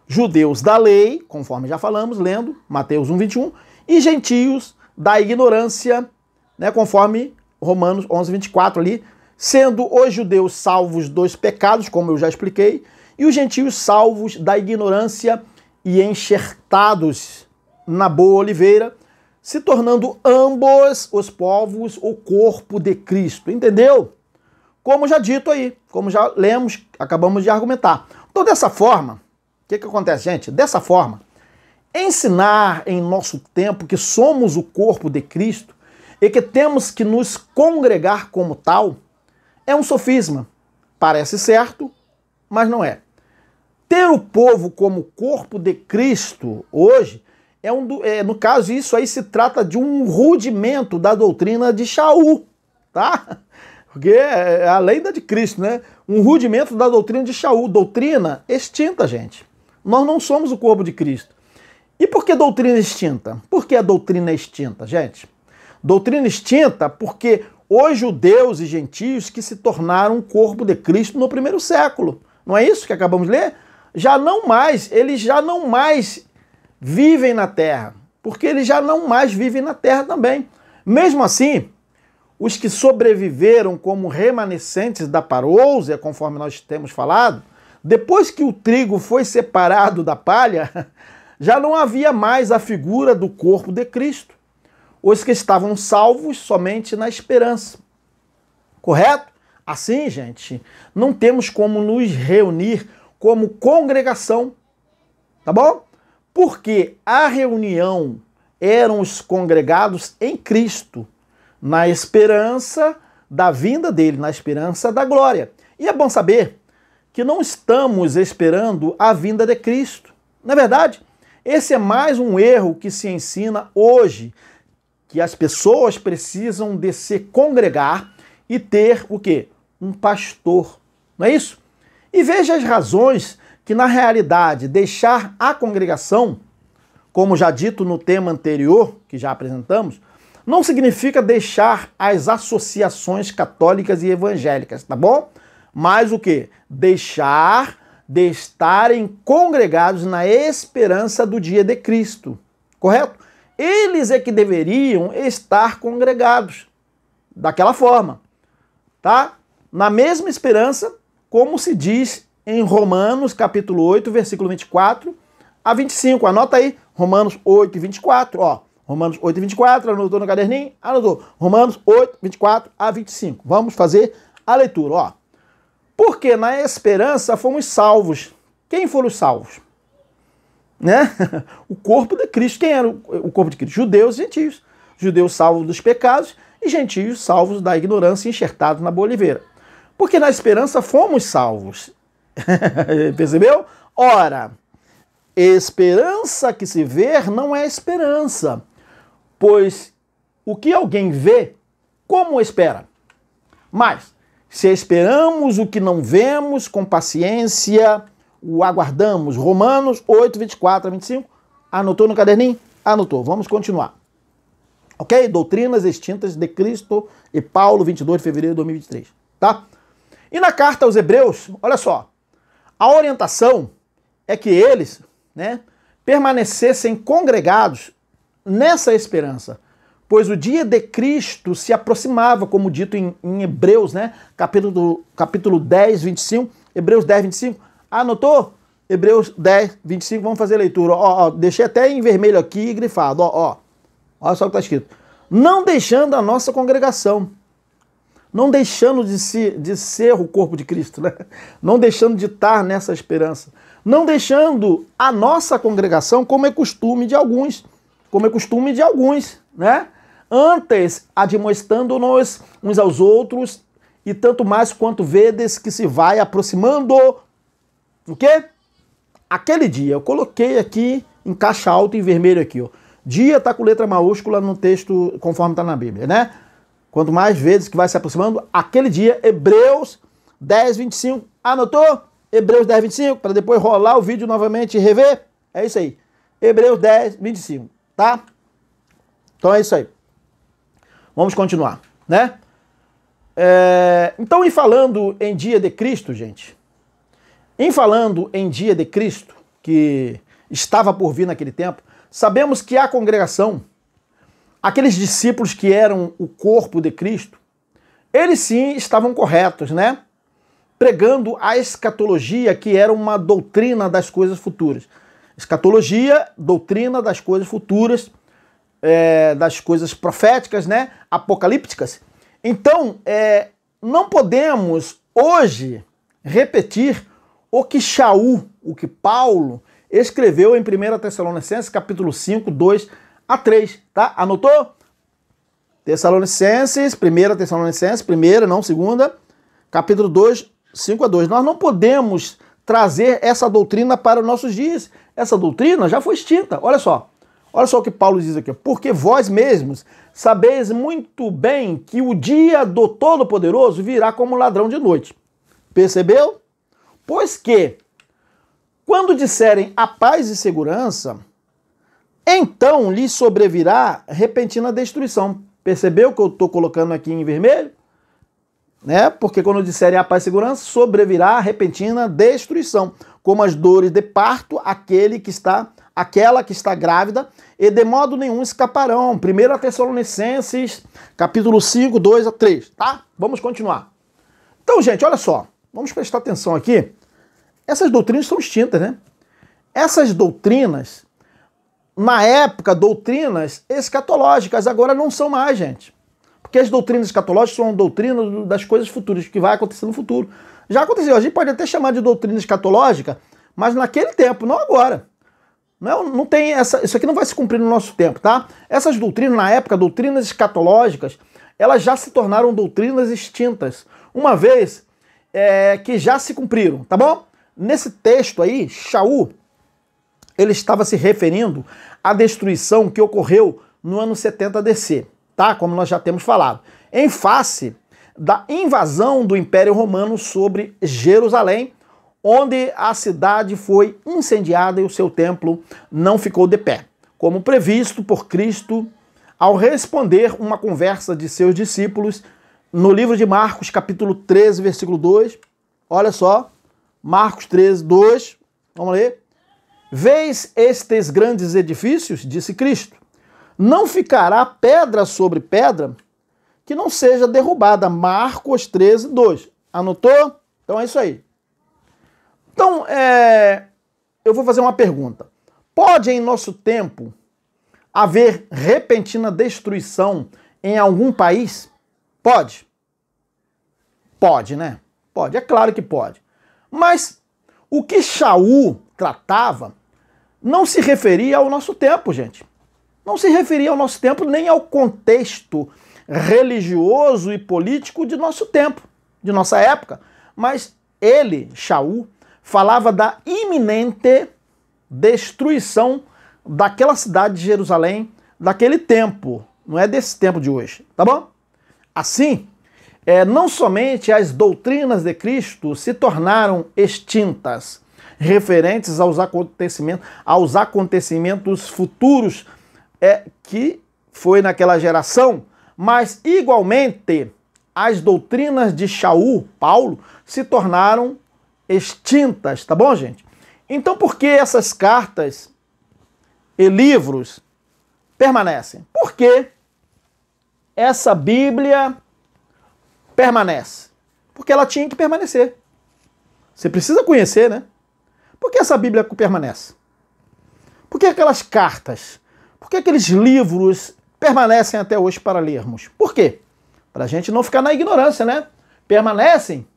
judeus da lei, conforme já falamos, lendo Mateus 1:21, e gentios da ignorância, né, conforme Romanos 11:24 ali, sendo os judeus salvos dos pecados, como eu já expliquei, e os gentios salvos da ignorância e enxertados na boa oliveira, se tornando ambos os povos o corpo de Cristo. Entendeu? Como já dito aí, como já lemos, acabamos de argumentar. Então, dessa forma, o que acontece, gente? Dessa forma, ensinar em nosso tempo que somos o corpo de Cristo e que temos que nos congregar como tal, é um sofisma. Parece certo, mas não é. Ter o povo como corpo de Cristo hoje no caso, isso aí se trata de um rudimento da doutrina de Shaul, tá? Porque é a lei da de Cristo, né? Um rudimento da doutrina de Shaul, doutrina extinta, gente. Nós não somos o corpo de Cristo. E por que doutrina extinta? Por que a doutrina é extinta, gente? Doutrina extinta porque os judeus e gentios que se tornaram o corpo de Cristo no primeiro século. Não é isso que acabamos de ler? Eles já não mais vivem na terra, porque eles já não mais vivem na terra também. Mesmo assim, os que sobreviveram como remanescentes da parousia, conforme nós temos falado, depois que o trigo foi separado da palha, já não havia mais a figura do corpo de Cristo. Os que estavam salvos somente na esperança. Correto? Assim, gente, não temos como nos reunir como congregação, tá bom? Porque a reunião eram os congregados em Cristo, na esperança da vinda dele, na esperança da glória. E é bom saber que não estamos esperando a vinda de Cristo. Na verdade, esse é mais um erro que se ensina hoje, que as pessoas precisam de se congregar e ter o quê? Um pastor. Não é isso? E veja as razões que, na realidade, deixar a congregação, como já dito no tema anterior, que já apresentamos, não significa deixar as associações católicas e evangélicas, tá bom? Mas o quê? Deixar de estarem congregados na esperança do dia de Cristo, correto? Eles é que deveriam estar congregados daquela forma, tá? Na mesma esperança, como se diz em Romanos, capítulo 8, versículo 24 a 25. Anota aí, Romanos 8, 24, ó. Romanos 8, 24, anotou no caderninho? Anotou. Romanos 8, 24 a 25. Vamos fazer a leitura, ó. Porque na esperança fomos salvos. Quem foram os salvos? Né? O corpo de Cristo. Quem era o corpo de Cristo? Judeus e gentios. Judeus salvos dos pecados e gentios salvos da ignorância, enxertados na boa oliveira. Porque na esperança fomos salvos. Percebeu? Ora, esperança que se ver não é esperança, pois o que alguém vê, como espera? Mas, se esperamos o que não vemos, com paciência o aguardamos. Romanos 8, 24 a 25. Anotou no caderninho? Anotou. Vamos continuar. Ok? Doutrinas extintas de Cristo e Paulo, 22 de fevereiro de 2023. Tá? E na carta aos Hebreus, olha só. A orientação é que eles, né, permanecessem congregados nessa esperança, pois o dia de Cristo se aproximava, como dito em Hebreus, né, capítulo 10, 25, Hebreus 10, 25. Anotou? Hebreus 10, 25, vamos fazer a leitura. Ó, deixei até em vermelho aqui grifado, ó. Olha só o que está escrito. Não deixando a nossa congregação, não deixando de ser o corpo de Cristo, né? Não deixando de estar nessa esperança, não deixando a nossa congregação como é costume de alguns, né? Antes, admoestando-nos uns aos outros, e tanto mais quanto vedes que se vai aproximando, o quê? Aquele dia, eu coloquei aqui em caixa alta em vermelho aqui, ó. Dia está com letra maiúscula no texto conforme está na Bíblia, né? Quanto mais vezes que vai se aproximando, aquele dia, Hebreus 10, 25. Anotou? Hebreus 10, 25, para depois rolar o vídeo novamente e rever? É isso aí. Hebreus 10, 25, tá? Então é isso aí. Vamos continuar, né? Então, em falando em dia de Cristo, gente, em falando em dia de Cristo, que estava por vir naquele tempo, sabemos que a congregação, aqueles discípulos que eram o corpo de Cristo, eles sim estavam corretos, né? Pregando a escatologia, que era uma doutrina das coisas futuras. Escatologia, doutrina das coisas futuras, das coisas proféticas, né? Apocalípticas. Então, não podemos hoje repetir o que Shaul, o que Paulo escreveu em 1 Tessalonicenses, capítulo 5, 2 a 3, tá? Anotou? Tessalonicenses, 1 Tessalonicenses, primeira, não segunda, capítulo 2, 5 a 2. Nós não podemos trazer essa doutrina para os nossos dias. Essa doutrina já foi extinta. Olha só o que Paulo diz aqui. Porque vós mesmos sabeis muito bem que o dia do Todo-Poderoso virá como ladrão de noite. Percebeu? Pois que, quando disserem a paz e segurança, então lhes sobrevirá repentina destruição. Percebeu que eu estou colocando aqui em vermelho? Né? Porque quando disserem a paz e segurança, sobrevirá repentina destruição, como as dores de parto, aquela que está grávida, e de modo nenhum escaparão. 1 Tessalonicenses, capítulo 5, 2 a 3, tá? Vamos continuar. Então, gente, olha só, vamos prestar atenção aqui. Essas doutrinas são extintas, né? Essas doutrinas, na época, doutrinas escatológicas, agora não são mais, gente. Porque as doutrinas escatológicas são doutrinas das coisas futuras, que vai acontecer no futuro. Já aconteceu, a gente pode até chamar de doutrina escatológica, mas naquele tempo, não agora. Não tem isso aqui não vai se cumprir no nosso tempo, tá? Essas doutrinas, na época, doutrinas escatológicas, elas já se tornaram doutrinas extintas, uma vez que já se cumpriram, tá bom? Nesse texto aí, Shaul, ele estava se referindo à destruição que ocorreu no ano 70 DC, tá? Como nós já temos falado, em face da invasão do Império Romano sobre Jerusalém, onde a cidade foi incendiada e o seu templo não ficou de pé, como previsto por Cristo ao responder uma conversa de seus discípulos no livro de Marcos, capítulo 13, versículo 2. Olha só, Marcos 13, 2, vamos ler. Vês estes grandes edifícios, disse Cristo, não ficará pedra sobre pedra que não seja derrubada. Marcos 13, 2. Anotou? Então é isso aí. Então, eu vou fazer uma pergunta. Pode em nosso tempo haver repentina destruição em algum país? Pode? Pode, né? Pode, é claro que pode. Mas o que Shaul tratava não se referia ao nosso tempo, gente. Não se referia ao nosso tempo nem ao contexto religioso e político de nosso tempo, de nossa época. Mas ele, Shaul, falava da iminente destruição daquela cidade de Jerusalém, daquele tempo, não é desse tempo de hoje, tá bom? Assim, não somente as doutrinas de Cristo se tornaram extintas, referentes aos acontecimentos futuros que foi naquela geração, mas igualmente as doutrinas de Shaul, Paulo, se tornaram extintas, tá bom, gente? Então, por que essas cartas e livros permanecem? Por que essa Bíblia permanece? Porque ela tinha que permanecer. Você precisa conhecer, né? Por que essa Bíblia permanece? Por que aquelas cartas? Por que aqueles livros permanecem até hoje para lermos? Por quê? Para a gente não ficar na ignorância, né? Permanecem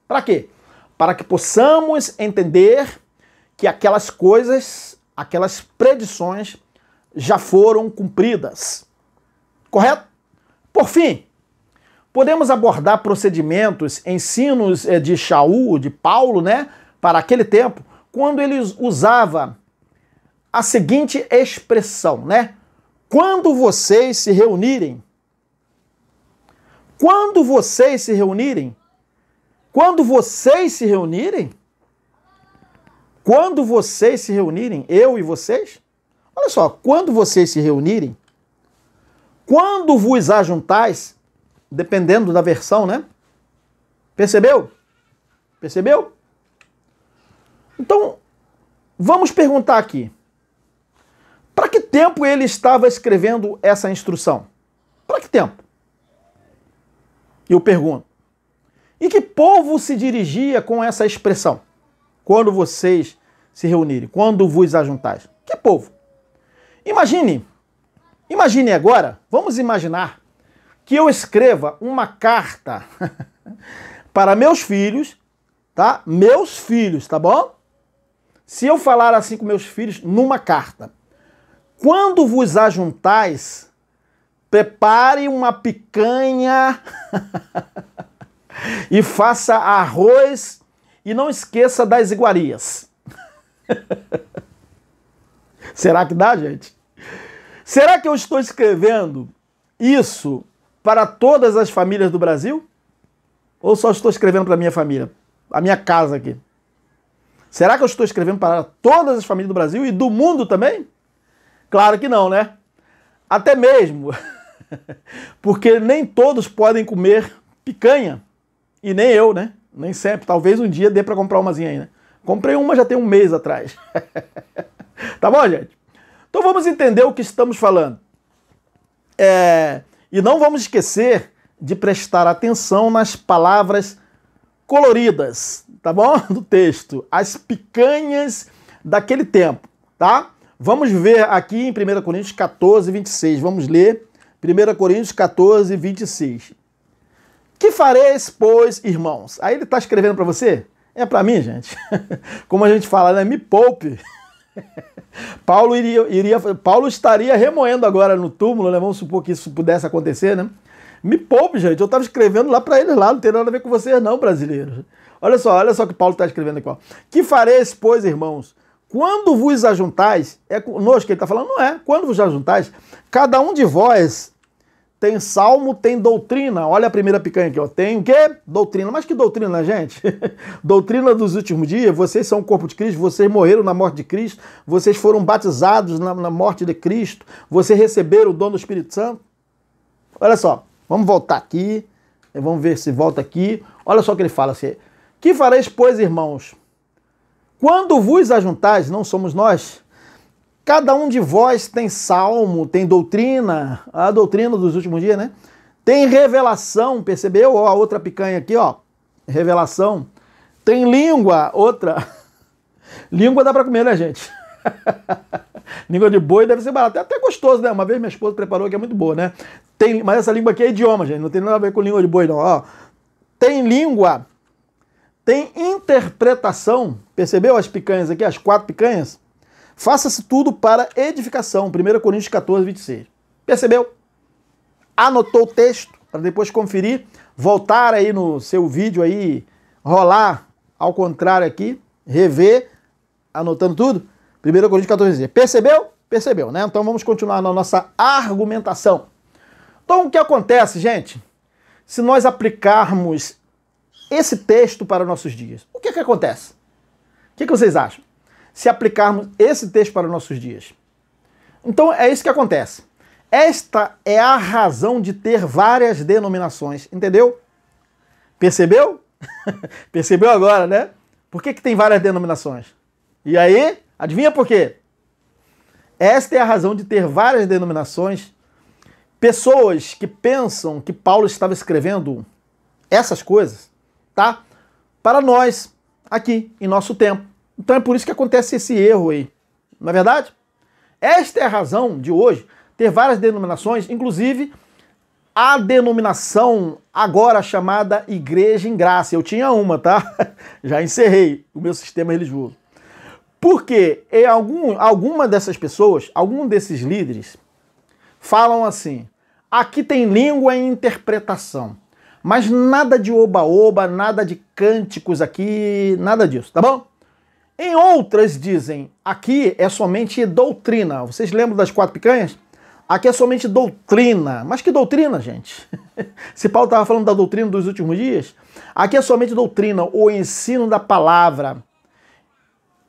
para quê? Para que possamos entender que aquelas coisas, aquelas predições já foram cumpridas. Correto? Por fim, podemos abordar procedimentos, ensinos de Shaul, de Paulo, né, para aquele tempo, quando ele usava a seguinte expressão, né? Quando vocês se reunirem, quando vocês se reunirem, eu e vocês, olha só, quando vocês se reunirem, quando vos ajuntais, dependendo da versão, né? Percebeu? Percebeu? Então, vamos perguntar aqui. Para que tempo ele estava escrevendo essa instrução? Para que tempo? Eu pergunto. E que povo se dirigia com essa expressão? Quando vocês se reunirem, quando vos ajuntais. Que povo? Imagine agora, vamos imaginar que eu escreva uma carta para meus filhos, tá? Meus filhos, tá bom? Se eu falar assim com meus filhos numa carta, quando vos ajuntais, prepare uma picanha e faça arroz e não esqueça das iguarias. Será que dá, gente? Será que eu estou escrevendo isso para todas as famílias do Brasil? Ou só estou escrevendo para a minha família? A minha casa aqui. Será que eu estou escrevendo para todas as famílias do Brasil e do mundo também? Claro que não, né? Até mesmo porque nem todos podem comer picanha. E nem eu, né? Nem sempre. Talvez um dia dê para comprar umazinha aí, né? Comprei uma já tem um mês atrás. Tá bom, gente? Então vamos entender o que estamos falando. E não vamos esquecer de prestar atenção nas palavras coloridas, tá bom? Do texto. As picanhas daquele tempo, tá? Vamos ver aqui em 1 Coríntios 14, 26. Vamos ler 1 Coríntios 14, 26. Que fareis, pois, irmãos? Aí ele está escrevendo para você? É para mim, gente. Como a gente fala, né? Me poupe. Paulo estaria remoendo agora no túmulo, né? Vamos supor que isso pudesse acontecer, né? Me poupe, gente. Eu estava escrevendo lá para eles lá, não tem nada a ver com vocês não, brasileiros. Olha só o que Paulo está escrevendo aqui, ó. Que fareis, pois, irmãos? Quando vos ajuntais, é conosco que ele está falando, não é? Quando vos ajuntais, cada um de vós tem salmo, tem doutrina. Olha a primeira picanha aqui, ó. Tem o quê? Doutrina. Mas que doutrina, gente? Doutrina dos últimos dias. Vocês são o corpo de Cristo, vocês morreram na morte de Cristo, vocês foram batizados na morte de Cristo, vocês receberam o dom do Espírito Santo. Olha só, vamos voltar aqui, vamos ver se volta aqui. Olha só o que ele fala assim. Que fareis, pois, irmãos? Quando vos ajuntais, não somos nós, cada um de vós tem salmo, tem doutrina, a doutrina dos últimos dias, né? Tem revelação, percebeu? Ó, a outra picanha aqui, ó, revelação. Tem língua, outra. Língua dá pra comer, né, gente? Língua de boi deve ser barato. É até gostoso, né? Uma vez minha esposa preparou que é muito boa, né? Mas essa língua aqui é idioma, gente. Não tem nada a ver com língua de boi, não. Ó, tem língua, tem interpretação. Percebeu as picanhas aqui, as 4 picanhas? Faça-se tudo para edificação. 1 Coríntios 14, 26. Percebeu? Anotou o texto para depois conferir, voltar aí no seu vídeo aí, rolar ao contrário aqui, rever, anotando tudo. 1 Coríntios 14, 26. Percebeu? Percebeu, né? Então vamos continuar na nossa argumentação. Então o que acontece, gente? Se nós aplicarmos esse texto para nossos dias, o que acontece? O que vocês acham? Se aplicarmos esse texto para os nossos dias. Então é isso que acontece. Esta é a razão de ter várias denominações, entendeu? Percebeu? Percebeu agora, né? Por que tem várias denominações? E aí, adivinha por quê? Esta é a razão de ter várias denominações. Pessoas que pensam que Paulo estava escrevendo essas coisas, tá? Para nós, aqui, em nosso tempo. Então é por isso que acontece esse erro aí. Não é verdade? Esta é a razão de hoje ter várias denominações, inclusive a denominação agora chamada Igreja em Graça. Eu tinha uma, tá? Já encerrei o meu sistema religioso. Porque alguma dessas pessoas, algum desses líderes, falam assim, aqui tem língua e interpretação, mas nada de oba-oba, nada de cânticos aqui, nada disso, tá bom? Em outras dizem, aqui é somente doutrina. Vocês lembram das 4 picanhas? Aqui é somente doutrina. Mas que doutrina, gente? Se Paulo estava falando da doutrina dos últimos dias, aqui é somente doutrina, o ensino da palavra.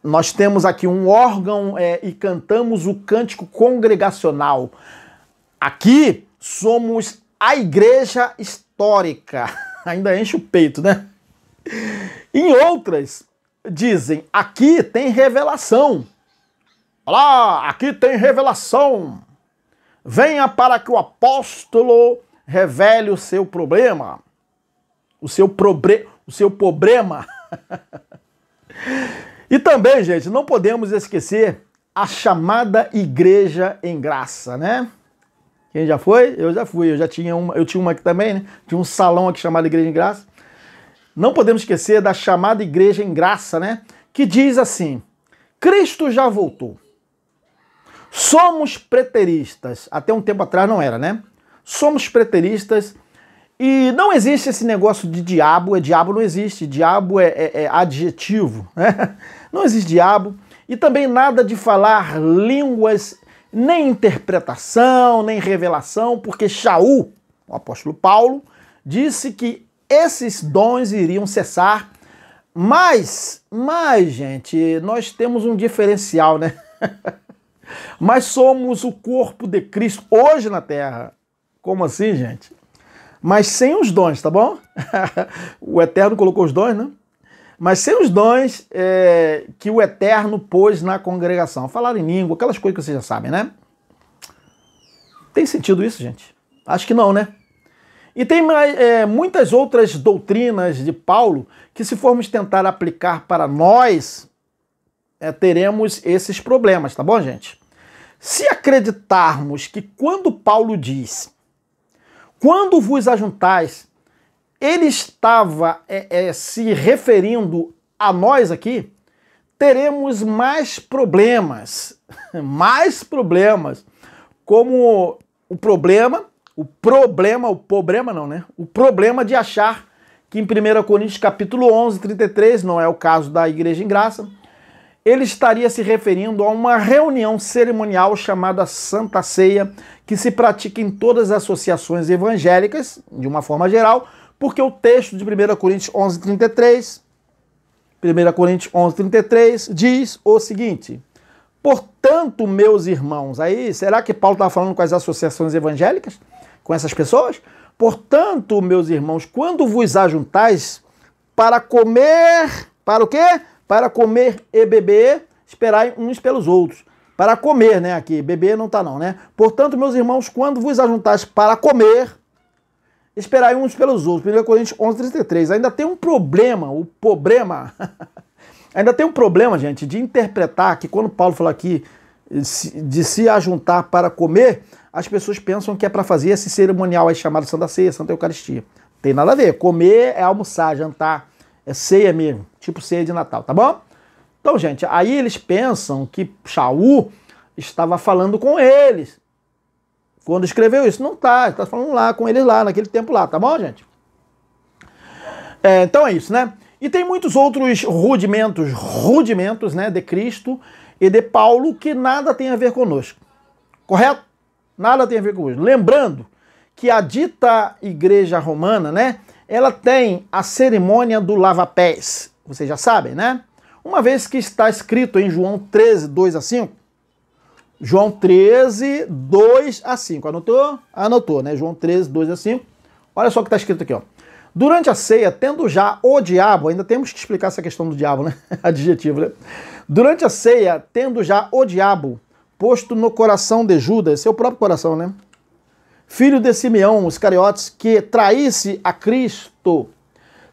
Nós temos aqui um órgão e cantamos o cântico congregacional. Aqui somos a igreja histórica. Ainda enche o peito, né? Em outras, dizem, aqui tem revelação. Olha lá, aqui tem revelação. Venha para que o apóstolo revele o seu problema. O seu problema. E também, gente, não podemos esquecer a chamada igreja em graça, né? Quem já foi? Eu já fui. Eu tinha uma aqui também, né? Tinha um salão aqui chamado Igreja em Graça. Não podemos esquecer da chamada igreja em graça, né? Que diz assim: Cristo já voltou. Somos preteristas. Até um tempo atrás não era, né? Somos preteristas e não existe esse negócio de diabo. Diabo não existe. Diabo é adjetivo, né? Não existe diabo. E também nada de falar línguas, nem interpretação, nem revelação, porque Shaul, o apóstolo Paulo, disse que esses dons iriam cessar. Mas, gente, nós temos um diferencial, né? Mas somos o corpo de Cristo hoje na Terra. Como assim, gente? Mas sem os dons, tá bom? O Eterno colocou os dons, né? Mas sem os dons que o Eterno pôs na congregação. Falar em língua, aquelas coisas que vocês já sabem, né? Tem sentido isso, gente? Acho que não, né? E tem muitas outras doutrinas de Paulo que, se formos tentar aplicar para nós, teremos esses problemas, tá bom, gente? Se acreditarmos que quando Paulo diz, quando vos ajuntais, ele estava se referindo a nós aqui, teremos mais problemas. Mais problemas. Como o problema de achar que em 1 Coríntios capítulo 11, 33, não é o caso da Igreja em Graça, ele estaria se referindo a uma reunião cerimonial chamada Santa Ceia, que se pratica em todas as associações evangélicas, de uma forma geral, porque o texto de 1 Coríntios 11, 33, 1 Coríntios 11, 33 diz o seguinte: portanto, meus irmãos, aí, será que Paulo está falando com as associações evangélicas? Com essas pessoas? Portanto, meus irmãos, quando vos ajuntais para comer, para o quê? Para comer e beber, esperai uns pelos outros. Para comer, né, aqui, beber não tá não, né? Portanto, meus irmãos, quando vos ajuntais para comer, esperai uns pelos outros. 1 Coríntios 11, 33. Ainda tem um problema, ainda tem um problema, gente, de interpretar que quando Paulo fala aqui de se ajuntar para comer, as pessoas pensam que é para fazer esse cerimonial aí chamado Santa Ceia, Santa Eucaristia. Tem nada a ver. Comer é almoçar, jantar, é ceia mesmo, tipo ceia de Natal, tá bom? Então, gente, aí eles pensam que Shaul estava falando com eles quando escreveu isso. Não tá, ele está falando lá com eles lá, naquele tempo lá, tá bom, gente? Então é isso, né? E tem muitos outros rudimentos, né, de Cristo e de Paulo que nada tem a ver conosco. Correto? Nada tem a ver conosco. Lembrando que a dita igreja romana, né, ela tem a cerimônia do lava-pés. Vocês já sabem, né? Uma vez que está escrito em João 13, 2 a 5. João 13, 2 a 5. Anotou? Anotou, né? João 13, 2 a 5. Olha só o que está escrito aqui, ó. Durante a ceia, tendo já o diabo, ainda temos que explicar essa questão do diabo, né? Adjetivo, né? Durante a ceia, tendo já o diabo posto no coração de Judas, seu próprio coração, né? Filho de Simeão, os Iscariotes, que traísse a Cristo,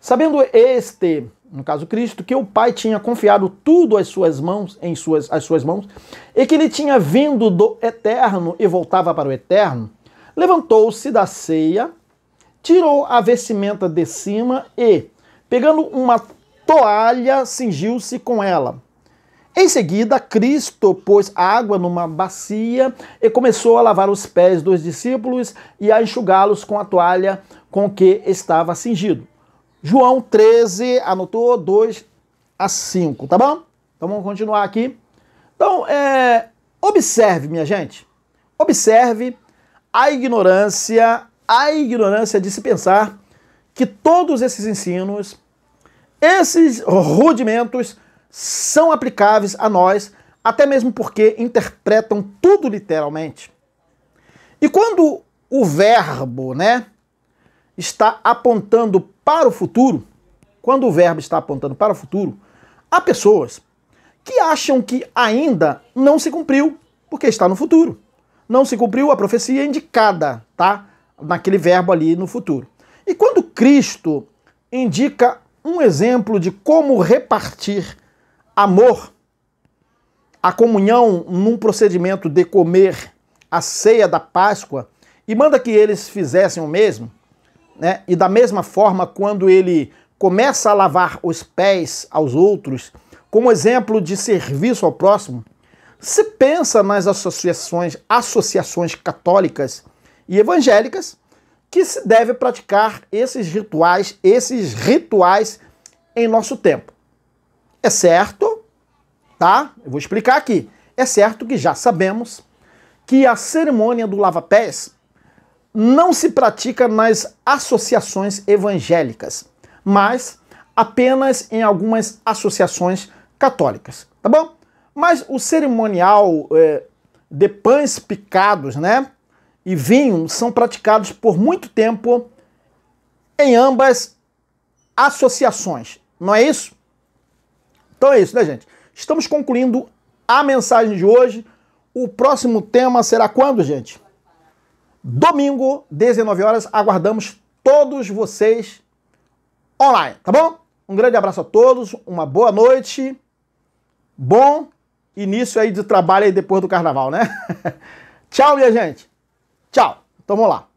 sabendo este, no caso Cristo, que o Pai tinha confiado tudo às suas mãos, às suas mãos, e que ele tinha vindo do Eterno e voltava para o Eterno, levantou-se da ceia, tirou a vestimenta de cima e, pegando uma toalha, cingiu-se com ela. Em seguida, Cristo pôs água numa bacia e começou a lavar os pés dos discípulos e a enxugá-los com a toalha com que estava cingido. João 13, anotou, 2 a 5, tá bom? Então vamos continuar aqui. Então, observe, minha gente. Observe a ignorância de se pensar que todos esses ensinos, esses rudimentos, são aplicáveis a nós, até mesmo porque interpretam tudo literalmente. E quando o verbo, está apontando para o futuro, há pessoas que acham que ainda não se cumpriu, porque está no futuro. Não se cumpriu a profecia indicada, tá? Naquele verbo ali no futuro. E quando Cristo indica um exemplo de como repartir amor, a comunhão num procedimento de comer a ceia da Páscoa, e manda que eles fizessem o mesmo, e da mesma forma, quando ele começa a lavar os pés aos outros, como exemplo de serviço ao próximo, se pensa nas associações católicas e evangélicas que se deve praticar esses rituais em nosso tempo. É certo, tá? Eu vou explicar aqui. É certo que já sabemos que a cerimônia do lava-pés não se pratica nas associações evangélicas, mas apenas em algumas associações católicas, tá bom? Mas o cerimonial de pães picados, e vinho são praticados por muito tempo em ambas associações, não é isso? Então é isso, gente? Estamos concluindo a mensagem de hoje. O próximo tema será quando, gente? Domingo, 19 horas. Aguardamos todos vocês online, tá bom? Um grande abraço a todos, uma boa noite, bom início aí de trabalho aí depois do carnaval, Tchau, minha gente. Tchau. Então vamos lá.